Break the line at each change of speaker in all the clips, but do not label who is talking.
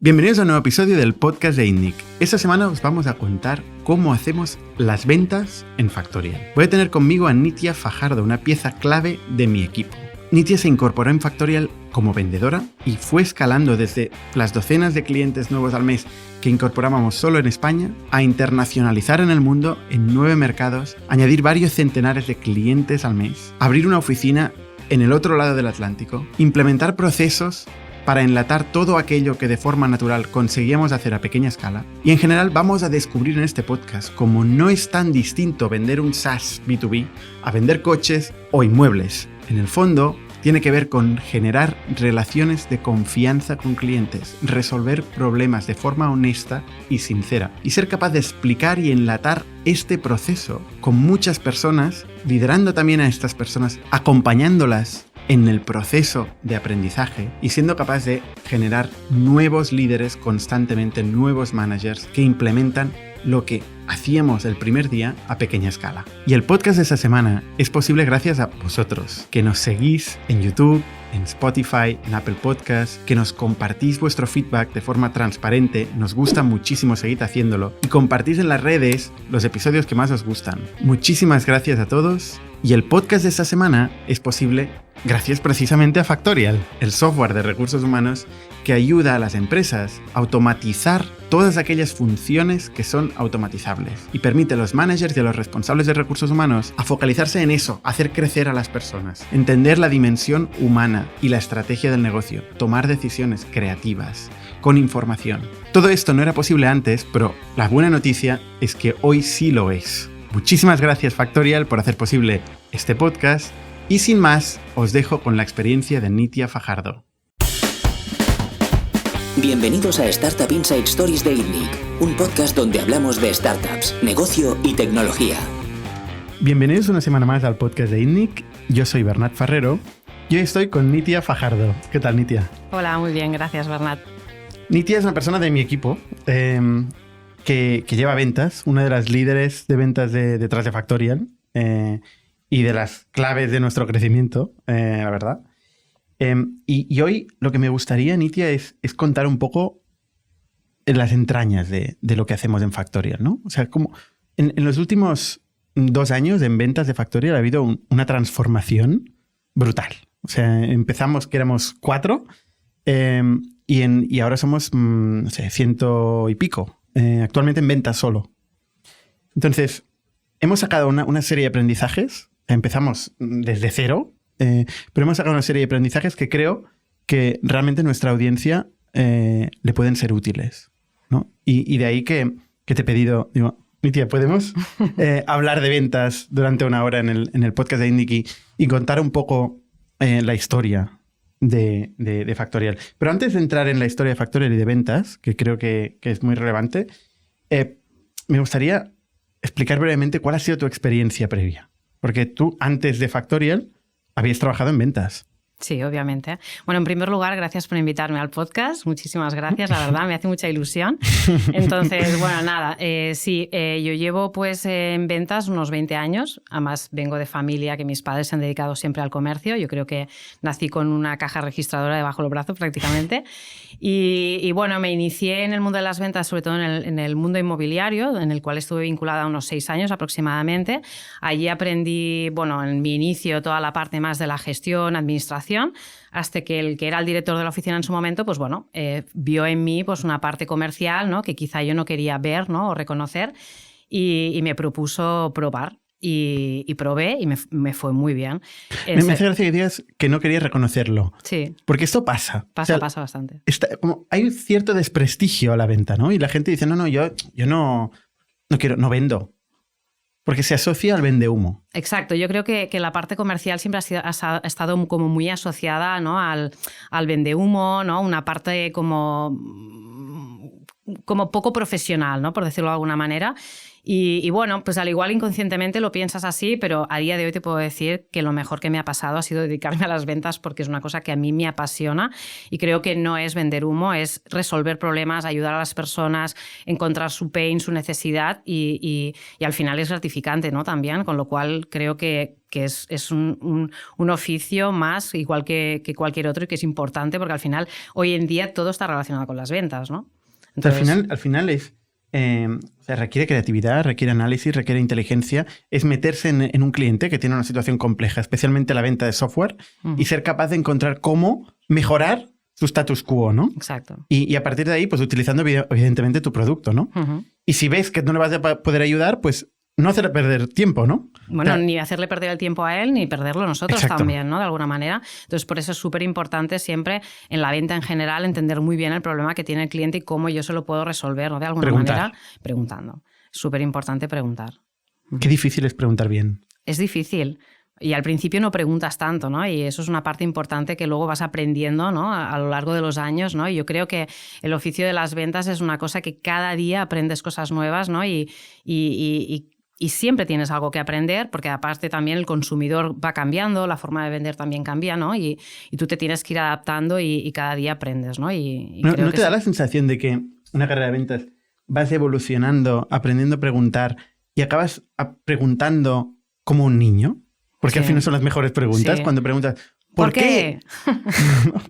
Bienvenidos a un nuevo episodio del podcast de INNIC. Esta semana os vamos a contar cómo hacemos las ventas en Factorial. Voy a tener conmigo a Nitia Fajardo, una pieza clave de mi equipo. Nitia se incorporó en Factorial como vendedora y fue escalando desde las docenas de clientes nuevos al mes que incorporábamos solo en España a internacionalizar en el mundo en 9 mercados, añadir varios centenares de clientes al mes, abrir una oficina en el otro lado del Atlántico, implementar procesos para enlatar todo aquello que de forma natural conseguíamos hacer a pequeña escala. Y en general vamos a descubrir en este podcast cómo no es tan distinto vender un SaaS B2B a vender coches o inmuebles. En el fondo, tiene que ver con generar relaciones de confianza con clientes, resolver problemas de forma honesta y sincera, y ser capaz de explicar y enlatar este proceso con muchas personas, liderando también a estas personas, acompañándolas en el proceso de aprendizaje y siendo capaz de generar nuevos líderes constantemente, nuevos managers que implementan lo que hacíamos el primer día a pequeña escala. Y el podcast de esta semana es posible gracias a vosotros, que nos seguís en YouTube, en Spotify, en Apple Podcasts, que nos compartís vuestro feedback de forma transparente, nos gusta muchísimo, seguid haciéndolo, y compartís en las redes los episodios que más os gustan. Muchísimas gracias a todos, y el podcast de esta semana es posible gracias precisamente a Factorial, el software de recursos humanos que ayuda a las empresas a automatizar todas aquellas funciones que son automatizables y permite a los managers y a los responsables de recursos humanos a focalizarse en eso, hacer crecer a las personas, entender la dimensión humana y la estrategia del negocio, tomar decisiones creativas, con información. Todo esto no era posible antes, pero la buena noticia es que hoy sí lo es. Muchísimas gracias Factorial por hacer posible este podcast y sin más os dejo con la experiencia de Nitia Fajardo.
Bienvenidos a Startup Inside Stories de INNIC, un podcast donde hablamos de startups, negocio y tecnología.
Bienvenidos una semana más al podcast de INNIC. Yo soy Bernat Ferrero y hoy estoy con Nitia Fajardo. ¿Qué tal, Nitia?
Hola, muy bien, gracias, Bernat.
Nitia es una persona de mi equipo que lleva ventas, una de las líderes de ventas detrás de Factorial y de las claves de nuestro crecimiento, la verdad. Y hoy lo que me gustaría, Nitia, es contar un poco en las entrañas de lo que hacemos en Factorial, ¿no? O sea, como en los últimos 2 años en ventas de Factorial ha habido una transformación brutal. O sea, empezamos que éramos 4 y ahora somos, no sé, 100 y pico. Actualmente en ventas solo. Entonces, hemos sacado una serie de aprendizajes. Empezamos desde cero. Pero hemos sacado una serie de aprendizajes que creo que realmente a nuestra audiencia le pueden ser útiles, ¿no? Y de ahí que te he pedido, digo, Nitia, ¿podemos hablar de ventas durante 1 hora en el podcast de INNIC y contar un poco la historia de Factorial? Pero antes de entrar en la historia de Factorial y de ventas, que creo que es muy relevante, me gustaría explicar brevemente cuál ha sido tu experiencia previa. Porque tú, antes de Factorial, habías trabajado en ventas.
Sí, obviamente. Bueno, en primer lugar, gracias por invitarme al podcast. Muchísimas gracias, la verdad, me hace mucha ilusión. Entonces, bueno, nada, yo llevo pues en ventas unos 20 años. Además, vengo de familia que mis padres se han dedicado siempre al comercio. Yo creo que nací con una caja registradora debajo del brazo prácticamente. Y bueno, me inicié en el mundo de las ventas, sobre todo en el mundo inmobiliario, en el cual estuve vinculada unos 6 años aproximadamente. Allí aprendí, bueno, en mi inicio toda la parte más de la gestión, administración, hasta que el que era el director de la oficina en su momento, pues bueno, vio en mí pues una parte comercial, ¿no?, que quizá yo no quería ver, ¿no?, o reconocer, y me propuso probar. Y probé y me fue muy bien.
Me hace gracia que digas que no querías reconocerlo.
Sí.
Porque esto pasa.
Pasa bastante.
Hay un cierto desprestigio a la venta, ¿no? Y la gente dice, yo no quiero, no vendo. Porque se asocia al vendehumo.
Exacto. Yo creo que la parte comercial siempre ha estado como muy asociada, ¿no?, al vendehumo, ¿no? Una parte como como poco profesional, ¿no? Por decirlo de alguna manera. Y bueno, pues al igual inconscientemente lo piensas así, pero a día de hoy te puedo decir que lo mejor que me ha pasado ha sido dedicarme a las ventas, porque es una cosa que a mí me apasiona y creo que no es vender humo, es resolver problemas, ayudar a las personas, encontrar su pain, su necesidad y al final es gratificante, ¿no? También, con lo cual creo que es un oficio más igual que cualquier otro y que es importante porque al final hoy en día todo está relacionado con las ventas, ¿no?
Entonces, al final es... o sea, requiere creatividad, requiere análisis, requiere inteligencia. Es meterse en un cliente que tiene una situación compleja, especialmente la venta de software, y ser capaz de encontrar cómo mejorar su status quo, ¿no?
Exacto.
Y a partir de ahí, pues utilizando evidentemente tu producto, ¿no? Y si ves que no le vas a poder ayudar, pues no hacerle perder tiempo, ¿no?
Bueno, ni hacerle perder el tiempo a él, ni perderlo nosotros también, ¿no? De alguna manera. Entonces, por eso es súper importante siempre en la venta en general entender muy bien el problema que tiene el cliente y cómo yo se lo puedo resolver, ¿no? De alguna manera, preguntando. Súper importante preguntar.
Qué difícil es preguntar bien.
Es difícil. Y al principio no preguntas tanto, ¿no? Y eso es una parte importante que luego vas aprendiendo, ¿no? A lo largo de los años, ¿no? Y yo creo que el oficio de las ventas es una cosa que cada día aprendes cosas nuevas, ¿no? Y siempre tienes algo que aprender, porque aparte también el consumidor va cambiando, la forma de vender también cambia, ¿no? Y tú te tienes que ir adaptando y cada día aprendes, ¿no?
¿No te da la sensación de que una carrera de ventas vas evolucionando, aprendiendo a preguntar y acabas preguntando como un niño? Porque al final son las mejores preguntas cuando preguntas ¿por qué?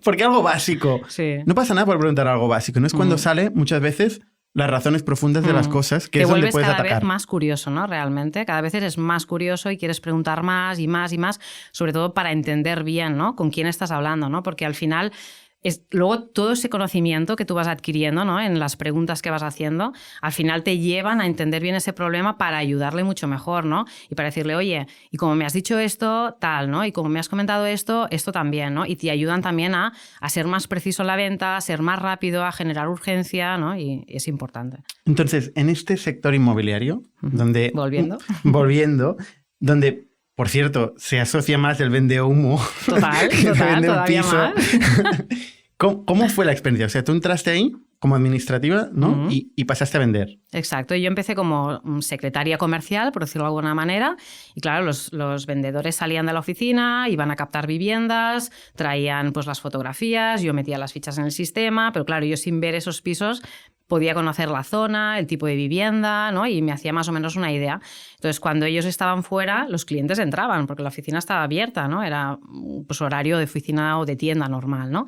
Porque algo básico.
Sí.
No pasa nada por preguntar algo básico. No es cuando sale muchas veces las razones profundas de las cosas, que es donde puedes atacar. Te vuelves
cada vez más curioso, ¿no? Realmente. Cada vez eres más curioso y quieres preguntar más y más y más, sobre todo para entender bien, ¿no? Con quién estás hablando, ¿no? Porque al final luego todo ese conocimiento que tú vas adquiriendo, ¿no? En las preguntas que vas haciendo, al final te llevan a entender bien ese problema para ayudarle mucho mejor, ¿no? Y para decirle, oye, y como me has dicho esto, tal, ¿no? Y como me has comentado esto también, ¿no? Y te ayudan también a ser más preciso en la venta, a ser más rápido, a generar urgencia, ¿no? Y es importante.
Entonces, en este sector inmobiliario, donde...
Volviendo,
donde... Por cierto, se asocia más el vende humo.
Total, todavía más.
¿Cómo fue la experiencia? O sea, tú entraste ahí como administrativa, ¿no? Y pasaste a vender.
Exacto. Yo empecé como secretaria comercial, por decirlo de alguna manera. Y claro, los vendedores salían de la oficina, iban a captar viviendas, traían pues las fotografías, yo metía las fichas en el sistema, pero claro, yo sin ver esos pisos podía conocer la zona, el tipo de vivienda, ¿no? Y me hacía más o menos una idea. Entonces, cuando ellos estaban fuera, los clientes entraban, porque la oficina estaba abierta, ¿no? Era pues horario de oficina o de tienda normal, ¿no?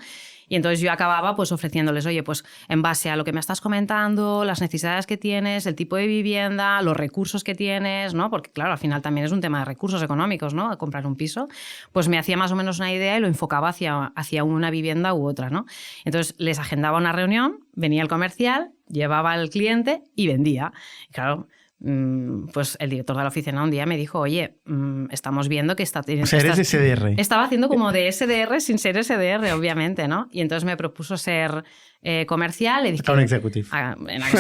Y entonces yo acababa pues ofreciéndoles, oye, pues en base a lo que me estás comentando, las necesidades que tienes, el tipo de vivienda, los recursos que tienes, ¿no? Porque claro, al final también es un tema de recursos económicos, ¿no? Comprar un piso, pues me hacía más o menos una idea y lo enfocaba hacia una vivienda u otra, ¿no? Entonces les agendaba una reunión, venía el comercial, llevaba al cliente y vendía. Y claro, pues el director de la oficina un día me dijo, oye, estamos viendo que está...
O sea, eres SDR.
Estaba haciendo como de SDR sin ser SDR, obviamente, ¿no? Y entonces me propuso ser comercial. Le dije,
Account Executive.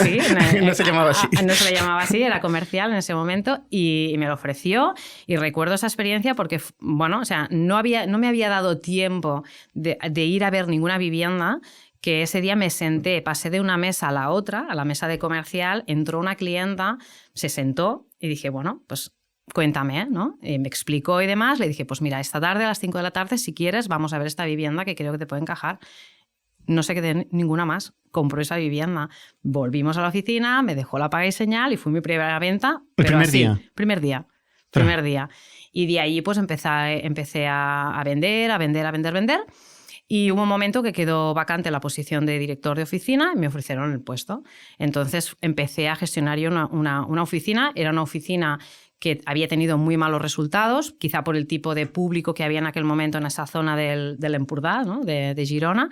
Sí,
no se llamaba así.
No se le llamaba así, era comercial en ese momento y me lo ofreció. Y recuerdo esa experiencia porque, bueno, o sea, no me había dado tiempo de ir a ver ninguna vivienda, que ese día me senté, pasé de una mesa a la otra, a la mesa de comercial, entró una clienta, se sentó y dije, bueno, pues cuéntame, ¿no? Me explicó y demás, le dije, pues mira, esta tarde a las 5 de la tarde, si quieres, vamos a ver esta vivienda que creo que te puede encajar. No se quedé ninguna más, compró esa vivienda. Volvimos a la oficina, me dejó la paga y señal y fue mi primera venta.
¿El primer día?
Primer día. Y de ahí pues empecé a vender. Y hubo un momento que quedó vacante la posición de director de oficina y me ofrecieron el puesto. Entonces empecé a gestionar yo una oficina. Era una oficina que había tenido muy malos resultados, quizá por el tipo de público que había en aquel momento en esa zona del Empordà, ¿no? de Girona.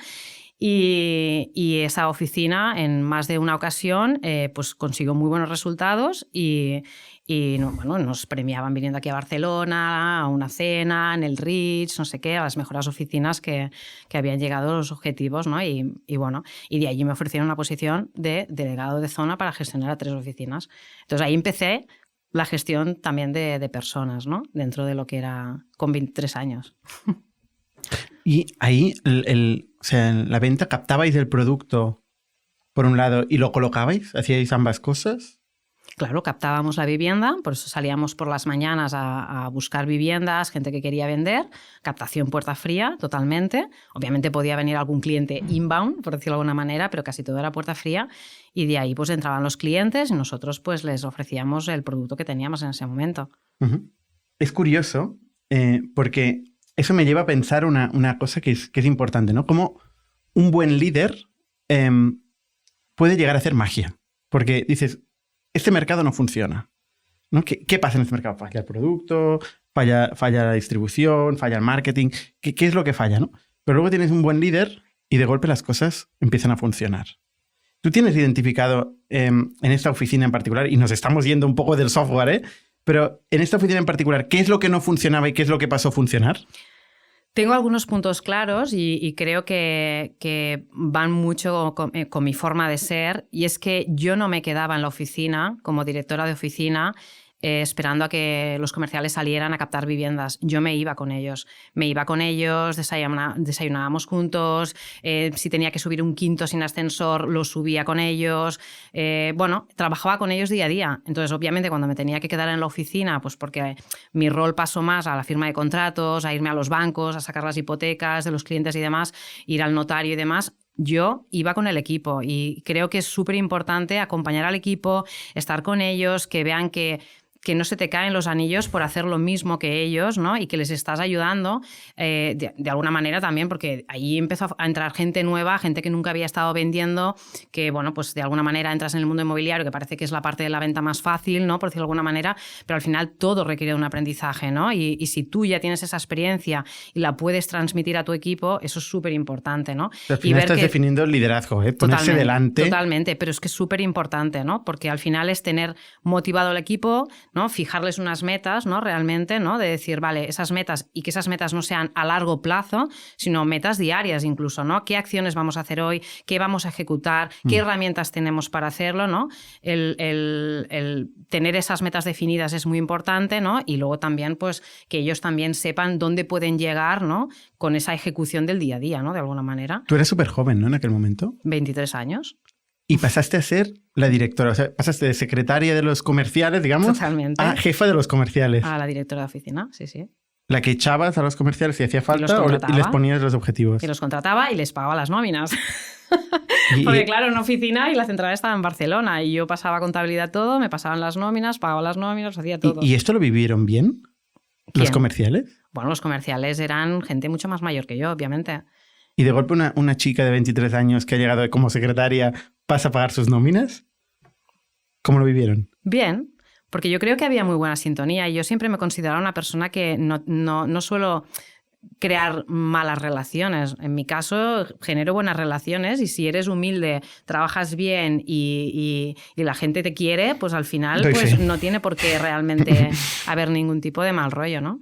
Y esa oficina en más de una ocasión pues consiguió muy buenos resultados y bueno, nos premiaban viniendo aquí a Barcelona, a una cena, en el Ritz, no sé qué, a las mejores oficinas que habían llegado a los objetivos, ¿no? Y bueno, y de allí me ofrecieron una posición de delegado de zona para gestionar a 3 oficinas. Entonces ahí empecé la gestión también de personas, ¿no? Dentro de lo que era con 23 años.
Y ahí, o sea, en la venta captabais el producto por un lado, y lo colocabais? ¿Hacíais ambas cosas?
Claro, captábamos la vivienda, por eso salíamos por las mañanas a buscar viviendas, gente que quería vender, captación puerta fría totalmente. Obviamente podía venir algún cliente inbound, por decirlo de alguna manera, pero casi todo era puerta fría. Y de ahí pues entraban los clientes y nosotros pues les ofrecíamos el producto que teníamos en ese momento.
Uh-huh. Es curioso porque eso me lleva a pensar una cosa que es importante, ¿no? Como un buen líder puede llegar a hacer magia. Porque dices, este mercado no funciona, ¿no? ¿Qué pasa en este mercado? Falla el producto, falla la distribución, falla el marketing. ¿Qué es lo que falla, no? Pero luego tienes un buen líder y de golpe las cosas empiezan a funcionar. Tú tienes identificado en esta oficina en particular, y nos estamos yendo un poco del software, pero en esta oficina en particular, ¿qué es lo que no funcionaba y qué es lo que pasó a funcionar?
Tengo algunos puntos claros y creo que van mucho con mi forma de ser, y es que yo no me quedaba en la oficina como directora de oficina esperando a que los comerciales salieran a captar viviendas. Yo me iba con ellos. Desayunábamos juntos, si tenía que subir un quinto sin ascensor, lo subía con ellos. Trabajaba con ellos día a día. Entonces, obviamente, cuando me tenía que quedar en la oficina, pues porque mi rol pasó más a la firma de contratos, a irme a los bancos, a sacar las hipotecas de los clientes y demás, ir al notario y demás, yo iba con el equipo, y creo que es súper importante acompañar al equipo, estar con ellos, que vean que no se te caen los anillos por hacer lo mismo que ellos, ¿no? Y que les estás ayudando de alguna manera también, porque ahí empezó a entrar gente nueva, gente que nunca había estado vendiendo, que, bueno, pues de alguna manera entras en el mundo inmobiliario, que parece que es la parte de la venta más fácil, ¿no? Por decirlo de alguna manera, pero al final todo requiere un aprendizaje, ¿no? Y si tú ya tienes esa experiencia y la puedes transmitir a tu equipo, eso es súper importante, ¿no?
Al final estás definiendo el liderazgo, ponerse delante.
Totalmente, pero es que es súper importante, ¿no? Porque al final es tener motivado al equipo, ¿no? Fijarles unas metas, ¿no? Realmente, ¿no? De decir, vale, esas metas, y que esas metas no sean a largo plazo, sino metas diarias incluso, ¿no? ¿Qué acciones vamos a hacer hoy? ¿Qué vamos a ejecutar? ¿Qué herramientas tenemos para hacerlo, ¿no? El tener esas metas definidas es muy importante, ¿no? Y luego también, pues, que ellos también sepan dónde pueden llegar, ¿no? Con esa ejecución del día a día, ¿no? De alguna manera.
Tú eras súper joven, ¿no? En aquel momento.
23 años.
Y pasaste a ser la directora, o sea, pasaste de secretaria de los comerciales, digamos,
totalmente,
a jefa de los comerciales.
A la directora de oficina, sí, sí.
La que echabas a los comerciales si hacía falta y les ponías los objetivos.
Y los contrataba y les pagaba las nóminas. Porque claro, en oficina y la central estaba en Barcelona y yo pasaba contabilidad todo, me pasaban las nóminas, pagaba las nóminas, hacía todo.
¿Y esto lo vivieron bien? ¿Los comerciales?
Bueno, los comerciales eran gente mucho más mayor que yo, obviamente.
¿Y de golpe una chica de 23 años que ha llegado como secretaria pasa a pagar sus nóminas? ¿Cómo lo vivieron?
Bien, porque yo creo que había muy buena sintonía y yo siempre me consideraba una persona que no suelo crear malas relaciones. En mi caso, genero buenas relaciones, y si eres humilde, trabajas bien y la gente te quiere, pues al final pues, no tiene por qué realmente haber ningún tipo de mal rollo, ¿no?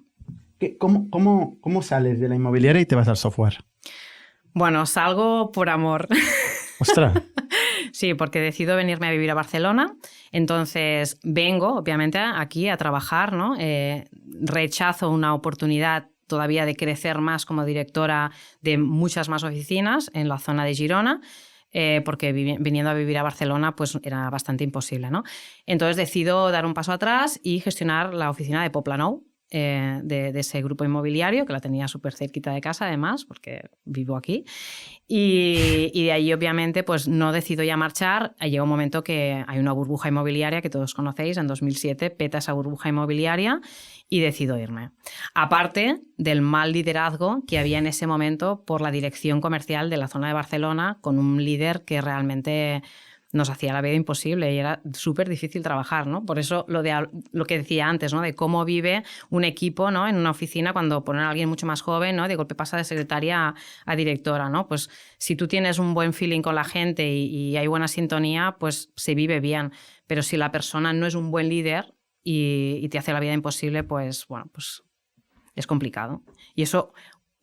¿Cómo sales de la inmobiliaria y te vas al software?
Bueno, salgo por amor.
¡Ostras!
Sí, porque decido venirme a vivir a Barcelona. Entonces vengo, obviamente, aquí a trabajar, ¿no? Rechazo una oportunidad todavía de crecer más como directora de muchas más oficinas en la zona de Girona, porque viniendo a vivir a Barcelona pues era bastante imposible, ¿no? Entonces decido dar un paso atrás y gestionar la oficina de Poblenou, de ese grupo inmobiliario, que la tenía súper cerquita de casa además, porque vivo aquí. Y de ahí, obviamente, pues no decido ya marchar. Llega un momento que hay una burbuja inmobiliaria que todos conocéis, en 2007 peta esa burbuja inmobiliaria y decido irme. Aparte del mal liderazgo que había en ese momento por la dirección comercial de la zona de Barcelona, con un líder que realmente nos hacía la vida imposible y era súper difícil trabajar, ¿no? Por eso lo que decía antes, ¿no? De cómo vive un equipo, ¿no? En una oficina cuando ponen a alguien mucho más joven, ¿no? De golpe pasa de secretaria a directora, ¿no? Pues si tú tienes un buen feeling con la gente y hay buena sintonía, pues se vive bien. Pero si la persona no es un buen líder y te hace la vida imposible, pues bueno, pues es complicado. Y eso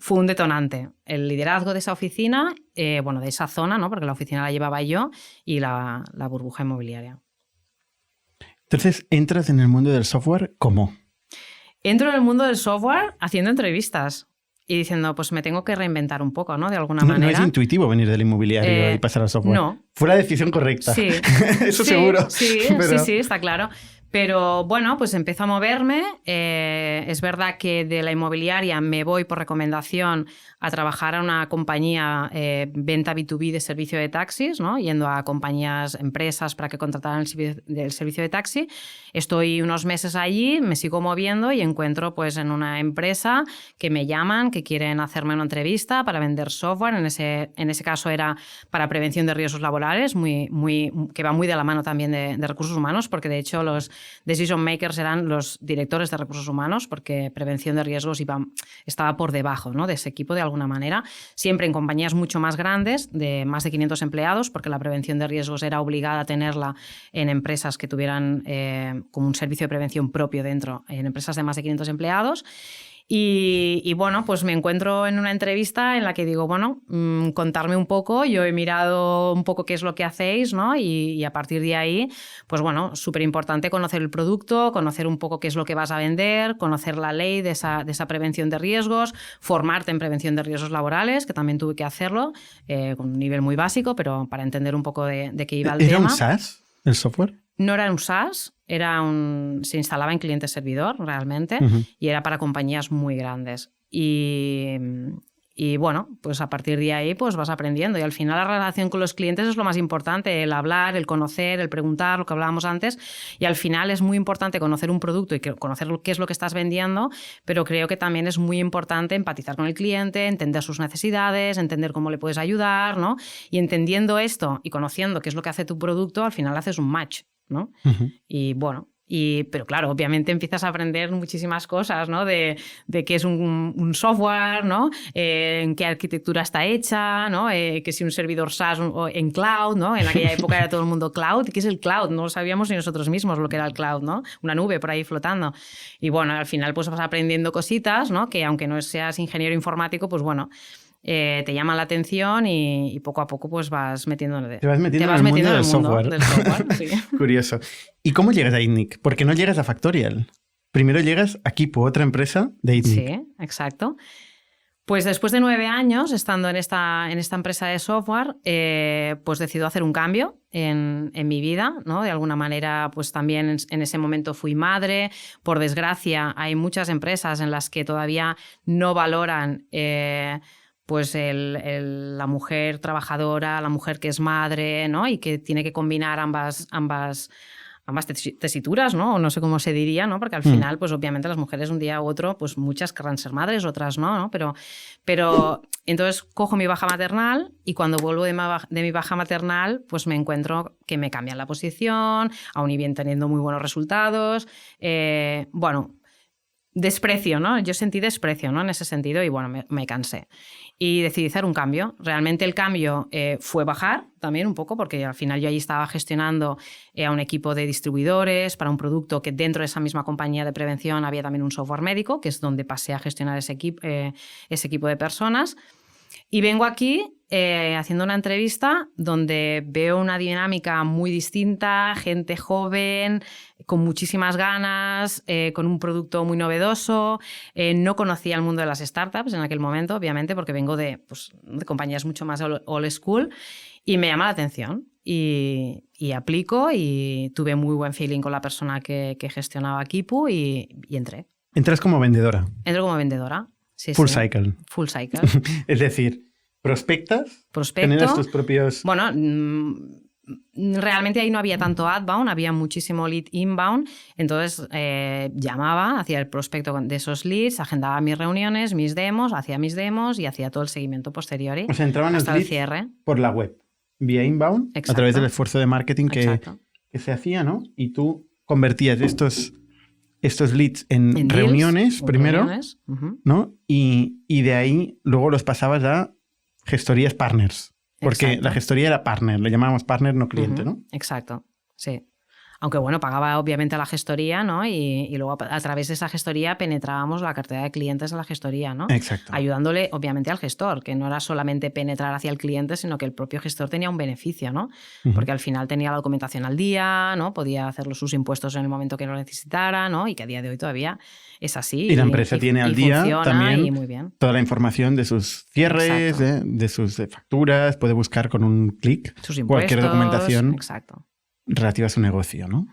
fue un detonante, el liderazgo de esa oficina, de esa zona, ¿no? Porque la oficina la llevaba yo, y la burbuja inmobiliaria.
Entonces, ¿entras en el mundo del software cómo?
Entro en el mundo del software haciendo entrevistas. y diciendo, pues me tengo que reinventar un poco, ¿no? De alguna manera.
No es intuitivo venir del inmobiliario y pasar al software.
No.
Fue la decisión correcta.
Sí.
Eso seguro.
Sí,
pero...
sí, está claro. Pero bueno, pues empiezo a moverme. Es verdad que de la inmobiliaria me voy por recomendación a trabajar a una compañía venta B2B de servicio de taxis, ¿no? Yendo a compañías, empresas para que contrataran el servicio de taxi. Estoy unos meses allí, me sigo moviendo y encuentro pues en una empresa que me llaman, que quieren hacerme una entrevista para vender software. En ese caso era para prevención de riesgos laborales, que va muy de la mano también de recursos humanos, porque de hecho los decision makers eran los directores de recursos humanos, porque prevención de riesgos estaba por debajo, ¿no? De ese equipo de alguna manera, siempre en compañías mucho más grandes, de más de 500 empleados, porque la prevención de riesgos era obligada a tenerla en empresas que tuvieran como un servicio de prevención propio dentro, en empresas de más de 500 empleados. Y bueno, pues me encuentro en una entrevista en la que digo, bueno, contarme un poco, yo he mirado un poco qué es lo que hacéis, ¿no? Y a partir de ahí, pues bueno, súper importante conocer el producto, conocer un poco qué es lo que vas a vender, conocer la ley de esa prevención de riesgos, formarte en prevención de riesgos laborales, que también tuve que hacerlo, con un nivel muy básico, pero para entender un poco de qué iba el tema.
¿Era un SaaS el software?
No era un SaaS, se instalaba en cliente-servidor realmente, y era para compañías muy grandes. Y bueno, pues a partir de ahí pues vas aprendiendo, y al final la relación con los clientes es lo más importante, el hablar, el conocer, el preguntar, lo que hablábamos antes, y al final es muy importante conocer un producto y conocer qué es lo que estás vendiendo, pero creo que también es muy importante empatizar con el cliente, entender sus necesidades, entender cómo le puedes ayudar, ¿no? Y entendiendo esto y conociendo qué es lo que hace tu producto, al final haces un match, ¿no? Y bueno, pero claro, obviamente empiezas a aprender muchísimas cosas, ¿no? De qué es un software, ¿no? En qué arquitectura está hecha, ¿no? Que si un servidor SaaS o en cloud, ¿no? En aquella época era todo el mundo cloud. ¿Qué es el cloud? No lo sabíamos ni nosotros mismos lo que era el cloud, ¿no? Una nube por ahí flotando. Y bueno, al final pues vas aprendiendo cositas, ¿no? Que aunque no seas ingeniero informático, pues bueno, te llaman la atención y poco a poco pues vas metiendo en
el mundo del software.
Sí.
Curioso. ¿Y cómo llegas a ITNIC? Porque no llegas a Factorial. Primero llegas a Kipu, otra empresa de ITNIC.
Sí, exacto. Pues después de 9 años estando en esta empresa de software, pues decido hacer un cambio en mi vida, ¿no? De alguna manera, pues también en ese momento fui madre. Por desgracia, hay muchas empresas en las que todavía no valoran pues la mujer trabajadora, la mujer que es madre, ¿no? Y que tiene que combinar ambas tesituras, ¿no? O no sé cómo se diría, ¿no? Porque al final, pues obviamente las mujeres un día u otro, pues muchas querrán ser madres, otras no, ¿no? Pero entonces cojo mi baja maternal y cuando vuelvo de mi baja maternal, pues me encuentro que me cambian la posición, aún y bien teniendo muy buenos resultados. Bueno, desprecio, ¿no? Yo sentí desprecio, ¿no? En ese sentido y bueno, me cansé. Y decidí hacer un cambio. Realmente el cambio fue bajar también un poco, porque al final yo allí estaba gestionando a un equipo de distribuidores para un producto que dentro de esa misma compañía de prevención había también un software médico, que es donde pasé a gestionar ese equipo de personas. Y vengo aquí haciendo una entrevista donde veo una dinámica muy distinta, gente joven, con muchísimas ganas, con un producto muy novedoso. No conocía el mundo de las startups en aquel momento, obviamente, porque vengo de compañías mucho más old school, y me llama la atención. Y aplico y tuve muy buen feeling con la persona que gestionaba Kipu y entré.
¿Entras como vendedora?
Entro como vendedora. Sí,
Full cycle.
Full cycle.
Es decir, prospectas,
prospecto,
generas tus propios...
Bueno, realmente ahí no había tanto outbound, había muchísimo lead inbound, entonces llamaba, hacía el prospecto de esos leads, agendaba mis reuniones, mis demos, hacía mis demos y hacía todo el seguimiento posterior.
O sea, entraban hasta el cierre. Por la web, vía inbound, exacto, a través del esfuerzo de marketing que se hacía, ¿no? Y tú convertías estos leads en reuniones deals, primero, reuniones. ¿No? Y de ahí luego los pasabas a gestorías partners. Porque la gestoría era partner, le llamábamos partner, no cliente, ¿no?
Exacto, sí. Aunque bueno, pagaba obviamente a la gestoría, ¿no? Y luego a través de esa gestoría penetrábamos la cartera de clientes de la gestoría, ¿no?
Exacto.
Ayudándole obviamente al gestor, que no era solamente penetrar hacia el cliente, sino que el propio gestor tenía un beneficio, ¿no? Porque al final tenía la documentación al día, ¿no? Podía hacer sus impuestos en el momento que lo necesitara, ¿no? Y que a día de hoy todavía es así.
Y la empresa tiene al día también
y muy bien.
toda la información de sus cierres, de sus facturas, puede buscar con un clic cualquier documentación relativa a su negocio, ¿no?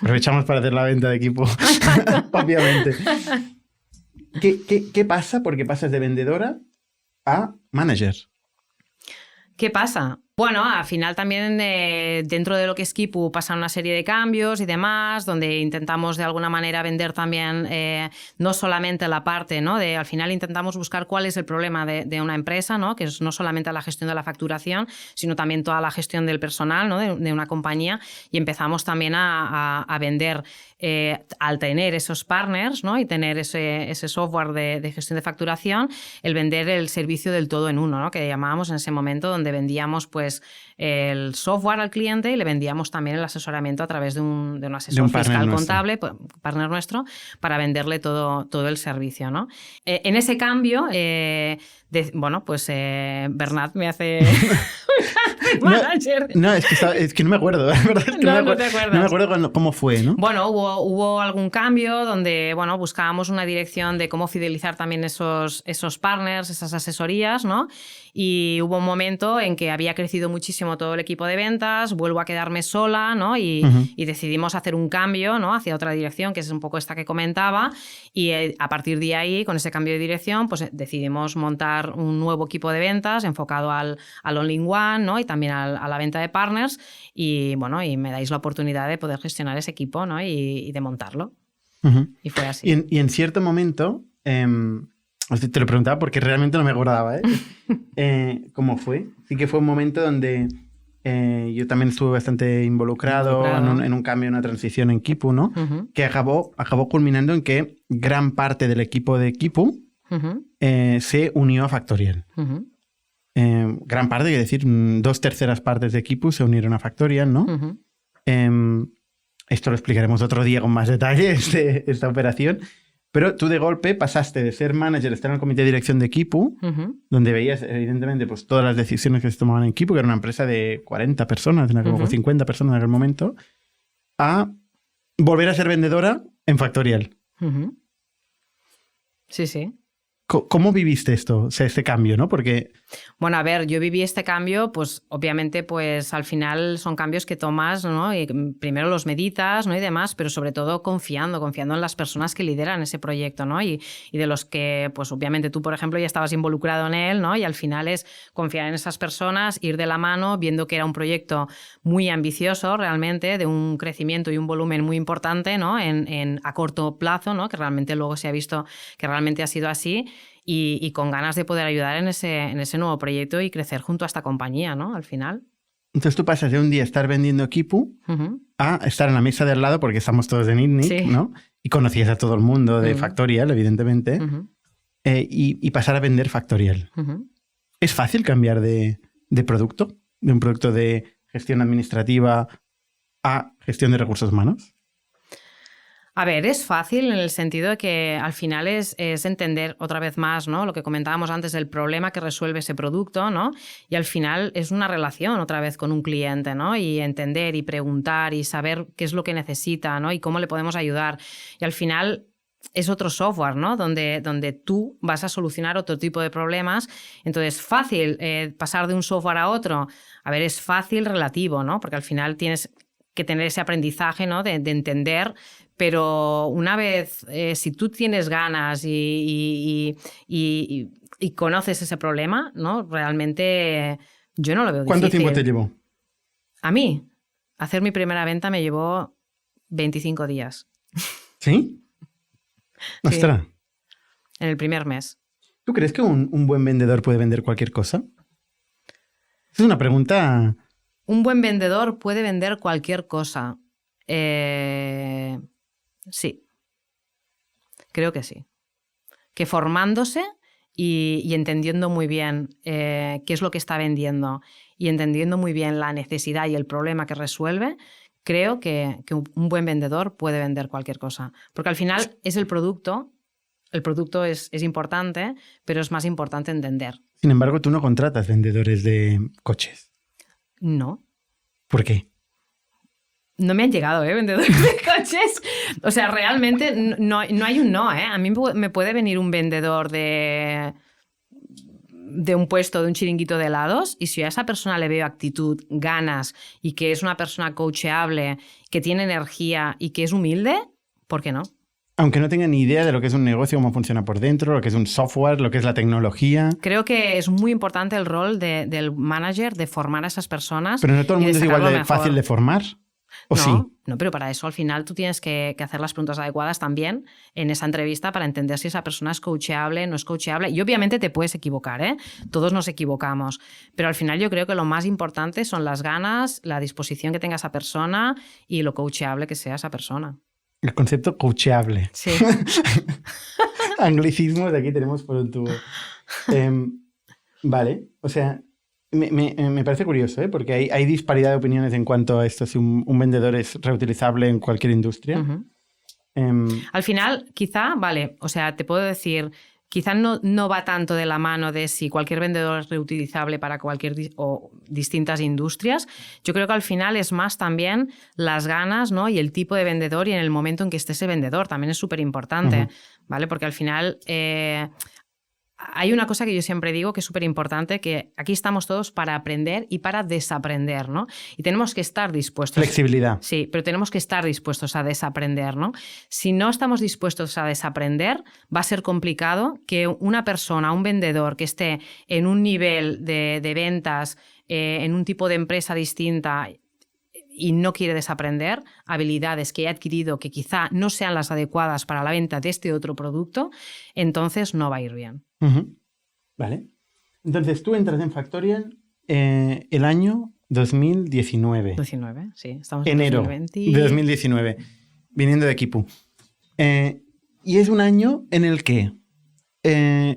Aprovechamos para hacer la venta de equipo, obviamente. ¿Qué pasa? Porque pasas de vendedora a manager.
¿Qué pasa? Bueno, al final también dentro de lo que es Kipu pasan una serie de cambios y demás, donde intentamos de alguna manera vender también no solamente la parte, ¿no? Al final intentamos buscar cuál es el problema de una empresa, ¿no? Que es no solamente la gestión de la facturación, sino también toda la gestión del personal, ¿no? de una compañía, y empezamos también a vender, al tener esos partners, ¿no? Y tener ese software de gestión de facturación, el vender el servicio del todo en uno, ¿no? Que llamábamos en ese momento, donde vendíamos pues el software al cliente y le vendíamos también el asesoramiento a través de un asesor fiscal contable, partner nuestro, para venderle todo el servicio, ¿no? En ese cambio, Bernat me hace manager.
No, es que no me acuerdo, la verdad es que
no te acuerdas.
No me acuerdo cómo fue, ¿no?
Bueno, hubo algún cambio donde, bueno, buscábamos una dirección de cómo fidelizar también esos partners, esas asesorías, ¿no? Y hubo un momento en que había crecido muchísimo todo el equipo de ventas, vuelvo a quedarme sola, ¿no? Y decidimos hacer un cambio, ¿no? Hacia otra dirección, que es un poco esta que comentaba, y a partir de ahí, con ese cambio de dirección, pues decidimos montar un nuevo equipo de ventas enfocado al all-in-one, ¿no? Y también a la venta de partners, y bueno, y me dais la oportunidad de poder gestionar ese equipo, ¿no? Y de montarlo. Y fue así.
Y en cierto momento, te lo preguntaba porque realmente no me acordaba, cómo fue. Sí que fue un momento donde yo también estuve bastante involucrado. En un cambio, una transición en Kipu, ¿no? Que acabó culminando en que gran parte del equipo de Kipu se unió a Factorial. Gran parte, quiere decir, 2/3 partes de Kipu se unieron a Factorial, ¿no? Esto lo explicaremos otro día con más detalle, esta operación. Pero tú de golpe pasaste de ser manager, estar en el comité de dirección de Kipu, donde veías, evidentemente, pues, todas las decisiones que se tomaban en Kipu, que era una empresa de 40 personas, o 50 personas en aquel momento, a volver a ser vendedora en Factorial.
Sí, sí.
¿Cómo viviste esto, o sea, este cambio, ¿no? Porque...
Bueno, a ver, yo viví este cambio, pues obviamente pues al final son cambios que tomas, ¿no? Y primero los meditas, ¿no? Y demás, pero sobre todo confiando en las personas que lideran ese proyecto, ¿no? Y de los que, pues obviamente tú, por ejemplo, ya estabas involucrado en él, ¿no? Y al final es confiar en esas personas, ir de la mano, viendo que era un proyecto muy ambicioso realmente, de un crecimiento y un volumen muy importante, ¿no? A corto plazo, ¿no? Que realmente luego se ha visto que realmente ha sido así. Y con ganas de poder ayudar en ese nuevo proyecto y crecer junto a esta compañía, ¿no? Al final.
Entonces tú pasas de un día estar vendiendo Kipu a estar en la mesa de al lado, porque estamos todos en ITNIC, ¿no? Y conocías a todo el mundo de Factorial, evidentemente, y pasar a vender Factorial. ¿Es fácil cambiar de producto? De un producto de gestión administrativa a gestión de recursos humanos.
A ver, es fácil en el sentido de que al final es entender otra vez más, ¿no? Lo que comentábamos antes del problema que resuelve ese producto, ¿no? Y al final es una relación otra vez con un cliente, ¿no? Y entender y preguntar y saber qué es lo que necesita, ¿no? Y cómo le podemos ayudar. Y al final es otro software, ¿no? Donde tú vas a solucionar otro tipo de problemas. Entonces, fácil pasar de un software a otro. A ver, es fácil relativo, ¿no? Porque al final tienes que tener ese aprendizaje, ¿no? De entender. Pero una vez, si tú tienes ganas y conoces ese problema, ¿no? Realmente yo no lo veo difícil.
¿Cuánto tiempo te llevó?
A mí, hacer mi primera venta me llevó 25 días.
¿Sí? ¡Ostras!
Sí. En el primer mes.
¿Tú crees que un buen vendedor puede vender cualquier cosa? Es una pregunta...
Un buen vendedor puede vender cualquier cosa. Sí, creo que sí. Que formándose y entendiendo muy bien qué es lo que está vendiendo y entendiendo muy bien la necesidad y el problema que resuelve, creo que un buen vendedor puede vender cualquier cosa. Porque al final es el producto es importante, pero es más importante entender.
Sin embargo, tú no contratas vendedores de coches.
No.
¿Por qué?
No me han llegado, vendedores de coches. O sea, realmente no hay un no, A mí me puede venir un vendedor de un puesto, de un chiringuito de helados, y si a esa persona le veo actitud, ganas, y que es una persona coachable, que tiene energía y que es humilde, ¿por qué no?
Aunque no tenga ni idea de lo que es un negocio, cómo funciona por dentro, lo que es un software, lo que es la tecnología.
Creo que es muy importante el rol del manager de formar a esas personas.
Pero no todo el mundo es igual de fácil de formar. ¿O
no,
sí?
No, pero para eso al final tú tienes que hacer las preguntas adecuadas también en esa entrevista para entender si esa persona es coachable, no es coachable. Y obviamente te puedes equivocar, Todos nos equivocamos. Pero al final yo creo que lo más importante son las ganas, la disposición que tenga esa persona y lo coachable que sea esa persona.
El concepto coachable.
Sí.
Anglicismos de aquí tenemos por un tubo. Vale, o sea, me parece curioso, porque hay disparidad de opiniones en cuanto a esto, si un vendedor es reutilizable en cualquier industria.
Uh-huh. Al final, quizá, vale, o sea, te puedo decir, quizá no va tanto de la mano de si cualquier vendedor es reutilizable para cualquier o distintas industrias. Yo creo que al final es más también las ganas, ¿no? Y el tipo de vendedor y en el momento en que esté ese vendedor. También es súper importante, uh-huh. ¿Vale? Porque al final hay una cosa que yo siempre digo que es súper importante, que aquí estamos todos para aprender y para desaprender, ¿no? Y tenemos que estar dispuestos...
Flexibilidad.
Sí, pero tenemos que estar dispuestos a desaprender, ¿no? Si no estamos dispuestos a desaprender, va a ser complicado que una persona, un vendedor que esté en un nivel de ventas, en un tipo de empresa distinta y no quiere desaprender habilidades que ha adquirido que quizá no sean las adecuadas para la venta de este otro producto, entonces no va a ir bien.
Uh-huh. Vale. Entonces tú entras en Factorial el año 2019.
19, sí. Estamos en
enero
2020.
De 2019, viniendo de Kipu. Y es un año en el que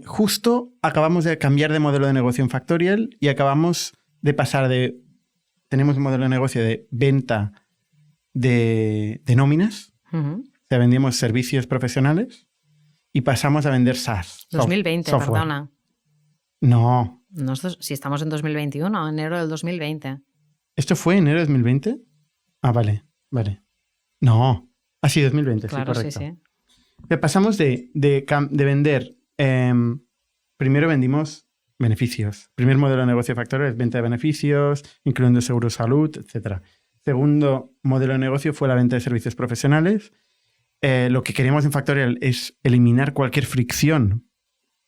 justo acabamos de cambiar de modelo de negocio en Factorial y acabamos de pasar de... Tenemos un modelo de negocio de venta de nóminas. Uh-huh. O sea, vendíamos servicios profesionales y pasamos a vender SaaS.
2020,
software.
Perdona.
No.
Si estamos en 2021, enero del 2020.
¿Esto fue enero de 2020? Ah, vale. No. Sí, 2020,
claro,
sí, correcto.
Sí.
Pasamos de vender... primero vendimos beneficios. Primer modelo de negocio Factorial es venta de beneficios, incluyendo seguro de salud, etc. Segundo modelo de negocio fue la venta de servicios profesionales. Lo que queremos en Factorial es eliminar cualquier fricción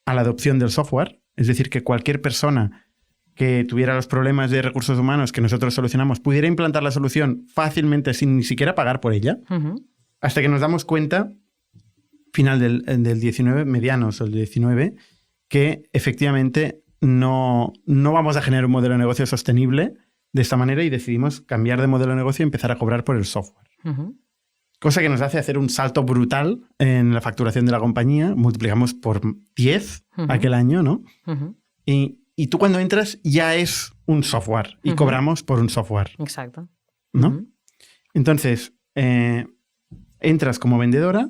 a la adopción del software. Es decir, que cualquier persona que tuviera los problemas de recursos humanos que nosotros solucionamos pudiera implantar la solución fácilmente sin ni siquiera pagar por ella. Uh-huh. Hasta que nos damos cuenta, final del 19, medianos o el 19, que efectivamente no vamos a generar un modelo de negocio sostenible de esta manera y decidimos cambiar de modelo de negocio y empezar a cobrar por el software. Uh-huh. Cosa que nos hace hacer un salto brutal en la facturación de la compañía. Multiplicamos por 10 uh-huh. aquel año, ¿no? Uh-huh. Y tú cuando entras ya es un software y uh-huh. cobramos por un software.
Exacto.
¿No?
Uh-huh.
Entonces, entras como vendedora,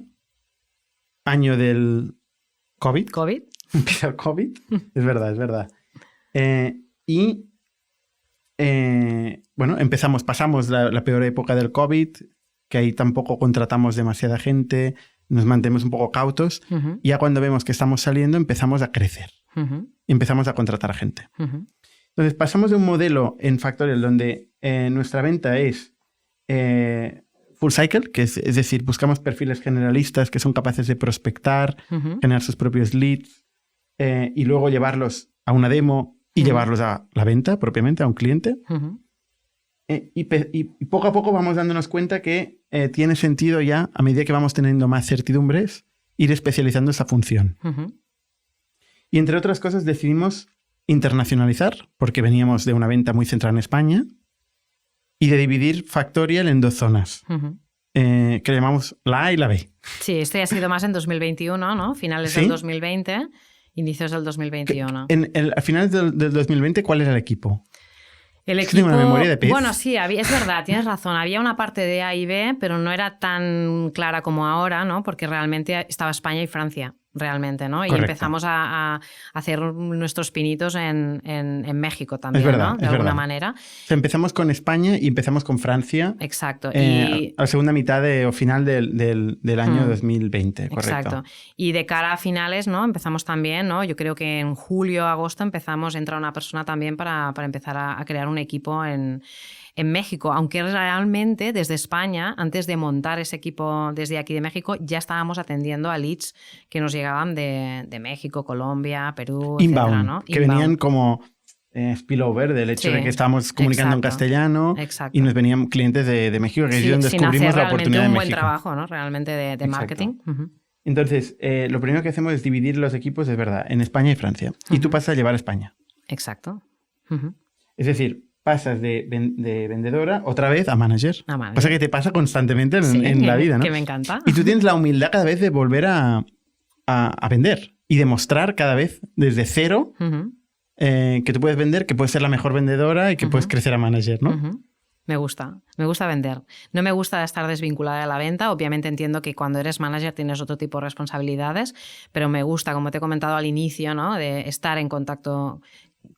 año del COVID. Empieza el COVID. Es verdad. Bueno, pasamos la peor época del COVID, que ahí tampoco contratamos demasiada gente, nos mantenemos un poco cautos. Uh-huh. Y ya cuando vemos que estamos saliendo, empezamos a crecer. Uh-huh. Y empezamos a contratar a gente. Uh-huh. Entonces, pasamos de un modelo en Factorial donde nuestra venta es full cycle, que es decir, buscamos perfiles generalistas que son capaces de prospectar, uh-huh. generar sus propios leads, y luego llevarlos a una demo y uh-huh. llevarlos a la venta propiamente, a un cliente. Uh-huh. Y poco a poco vamos dándonos cuenta que tiene sentido ya, a medida que vamos teniendo más certidumbres, ir especializando esa función. Uh-huh. Y entre otras cosas decidimos internacionalizar, porque veníamos de una venta muy centrada en España, y de dividir Factorial en 2 zonas. Uh-huh. Que llamamos la A y la B.
Sí, esto ya ha sido más en 2021, ¿no? Finales ¿Sí? del 2020, inicios del 2021.
A finales del 2020, ¿cuál era el equipo?
El
Es que
equipo,
tengo una memoria de pez.
bueno, sí, es verdad, tienes razón. Había una parte de A y B, pero no era tan clara como ahora, ¿no? Porque realmente estaba España y Francia, realmente, ¿no?
Correcto.
Y empezamos a hacer nuestros pinitos en México también,
Es verdad,
¿no? De
es
alguna
verdad.
manera.
O sea, empezamos con España y empezamos con Francia.
Exacto.
A la segunda mitad o final del año 2020, correcto.
Exacto. Y de cara a finales, ¿no? Empezamos también, ¿no? Yo creo que en julio, agosto empezamos a entrar una persona también para empezar a crear un equipo en México, aunque realmente desde España, antes de montar ese equipo desde aquí de México, ya estábamos atendiendo a leads que nos llegaban de México, Colombia, Perú,
Inbound,
etcétera, ¿no?
que venían como spillover del hecho
Sí,
de que estábamos comunicando
exacto,
en castellano
exacto.
y nos venían clientes de México, que es donde
sin
descubrimos
hacer
la oportunidad de
realmente un
México.
buen trabajo, ¿no? Realmente de
Exacto.
marketing. Uh-huh.
Entonces, lo primero que hacemos es dividir los equipos, es verdad, en España y Francia. Y tú pasas a llevar a España.
Exacto. Uh-huh.
Es decir, pasas de vendedora otra vez a manager.
A manager.
Pasa que te pasa constantemente en la vida, ¿no?
Que me encanta.
Y tú tienes la humildad cada vez de volver a vender y demostrar cada vez desde cero
Uh-huh.
Que tú puedes vender, que puedes ser la mejor vendedora y que puedes crecer a manager, ¿no?
Uh-huh. Me gusta vender. No me gusta estar desvinculada de la venta. Obviamente entiendo que cuando eres manager tienes otro tipo de responsabilidades, pero me gusta, como te he comentado al inicio, ¿no? De estar en contacto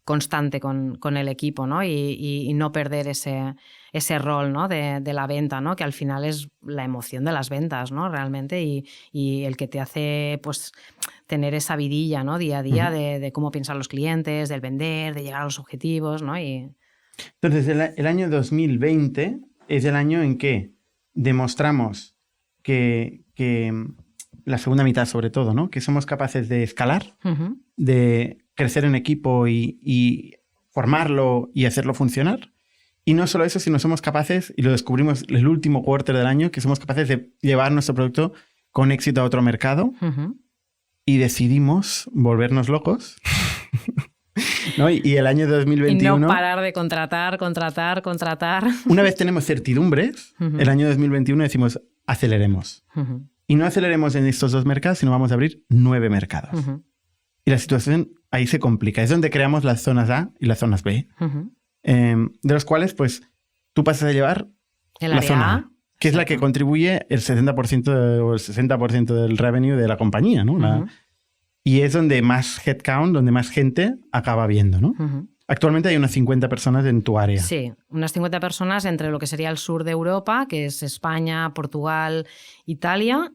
constante con el equipo, ¿no? Y no perder ese rol, ¿no? de la venta, ¿no? Que al final es la emoción de las ventas, ¿no? Realmente, y el que te hace pues tener esa vidilla, ¿no? Día a día de cómo piensan los clientes, del vender, de llegar a los objetivos, ¿no?
Entonces, el año 2020 es el año en que demostramos que la segunda mitad sobre todo, ¿no? Que somos capaces de escalar,
Uh-huh.
de crecer en equipo y formarlo y hacerlo funcionar. Y no solo eso, sino somos capaces, y lo descubrimos el último quarter del año, que somos capaces de llevar nuestro producto con éxito a otro mercado.
Uh-huh.
Y decidimos volvernos locos. ¿No? Y el año 2021...
Y no parar de contratar.
Una vez tenemos certidumbres,
Uh-huh.
el año 2021 decimos, aceleremos.
Uh-huh.
Y no aceleremos en estos 2 mercados, sino vamos a abrir 9 mercados.
Uh-huh.
Y la situación ahí se complica. Es donde creamos las zonas A y las zonas B,
Uh-huh.
de los cuales, pues, tú pasas a llevar
El
la
área
zona
A,
A, que es la que contribuye el 70% o el 60% del revenue de la compañía, ¿no?
Uh-huh.
Y es donde más headcount, donde más gente acaba viendo, ¿no?
Uh-huh.
Actualmente hay unas 50 personas en tu área.
Sí, unas 50 personas entre lo que sería el sur de Europa, que es España, Portugal, Italia.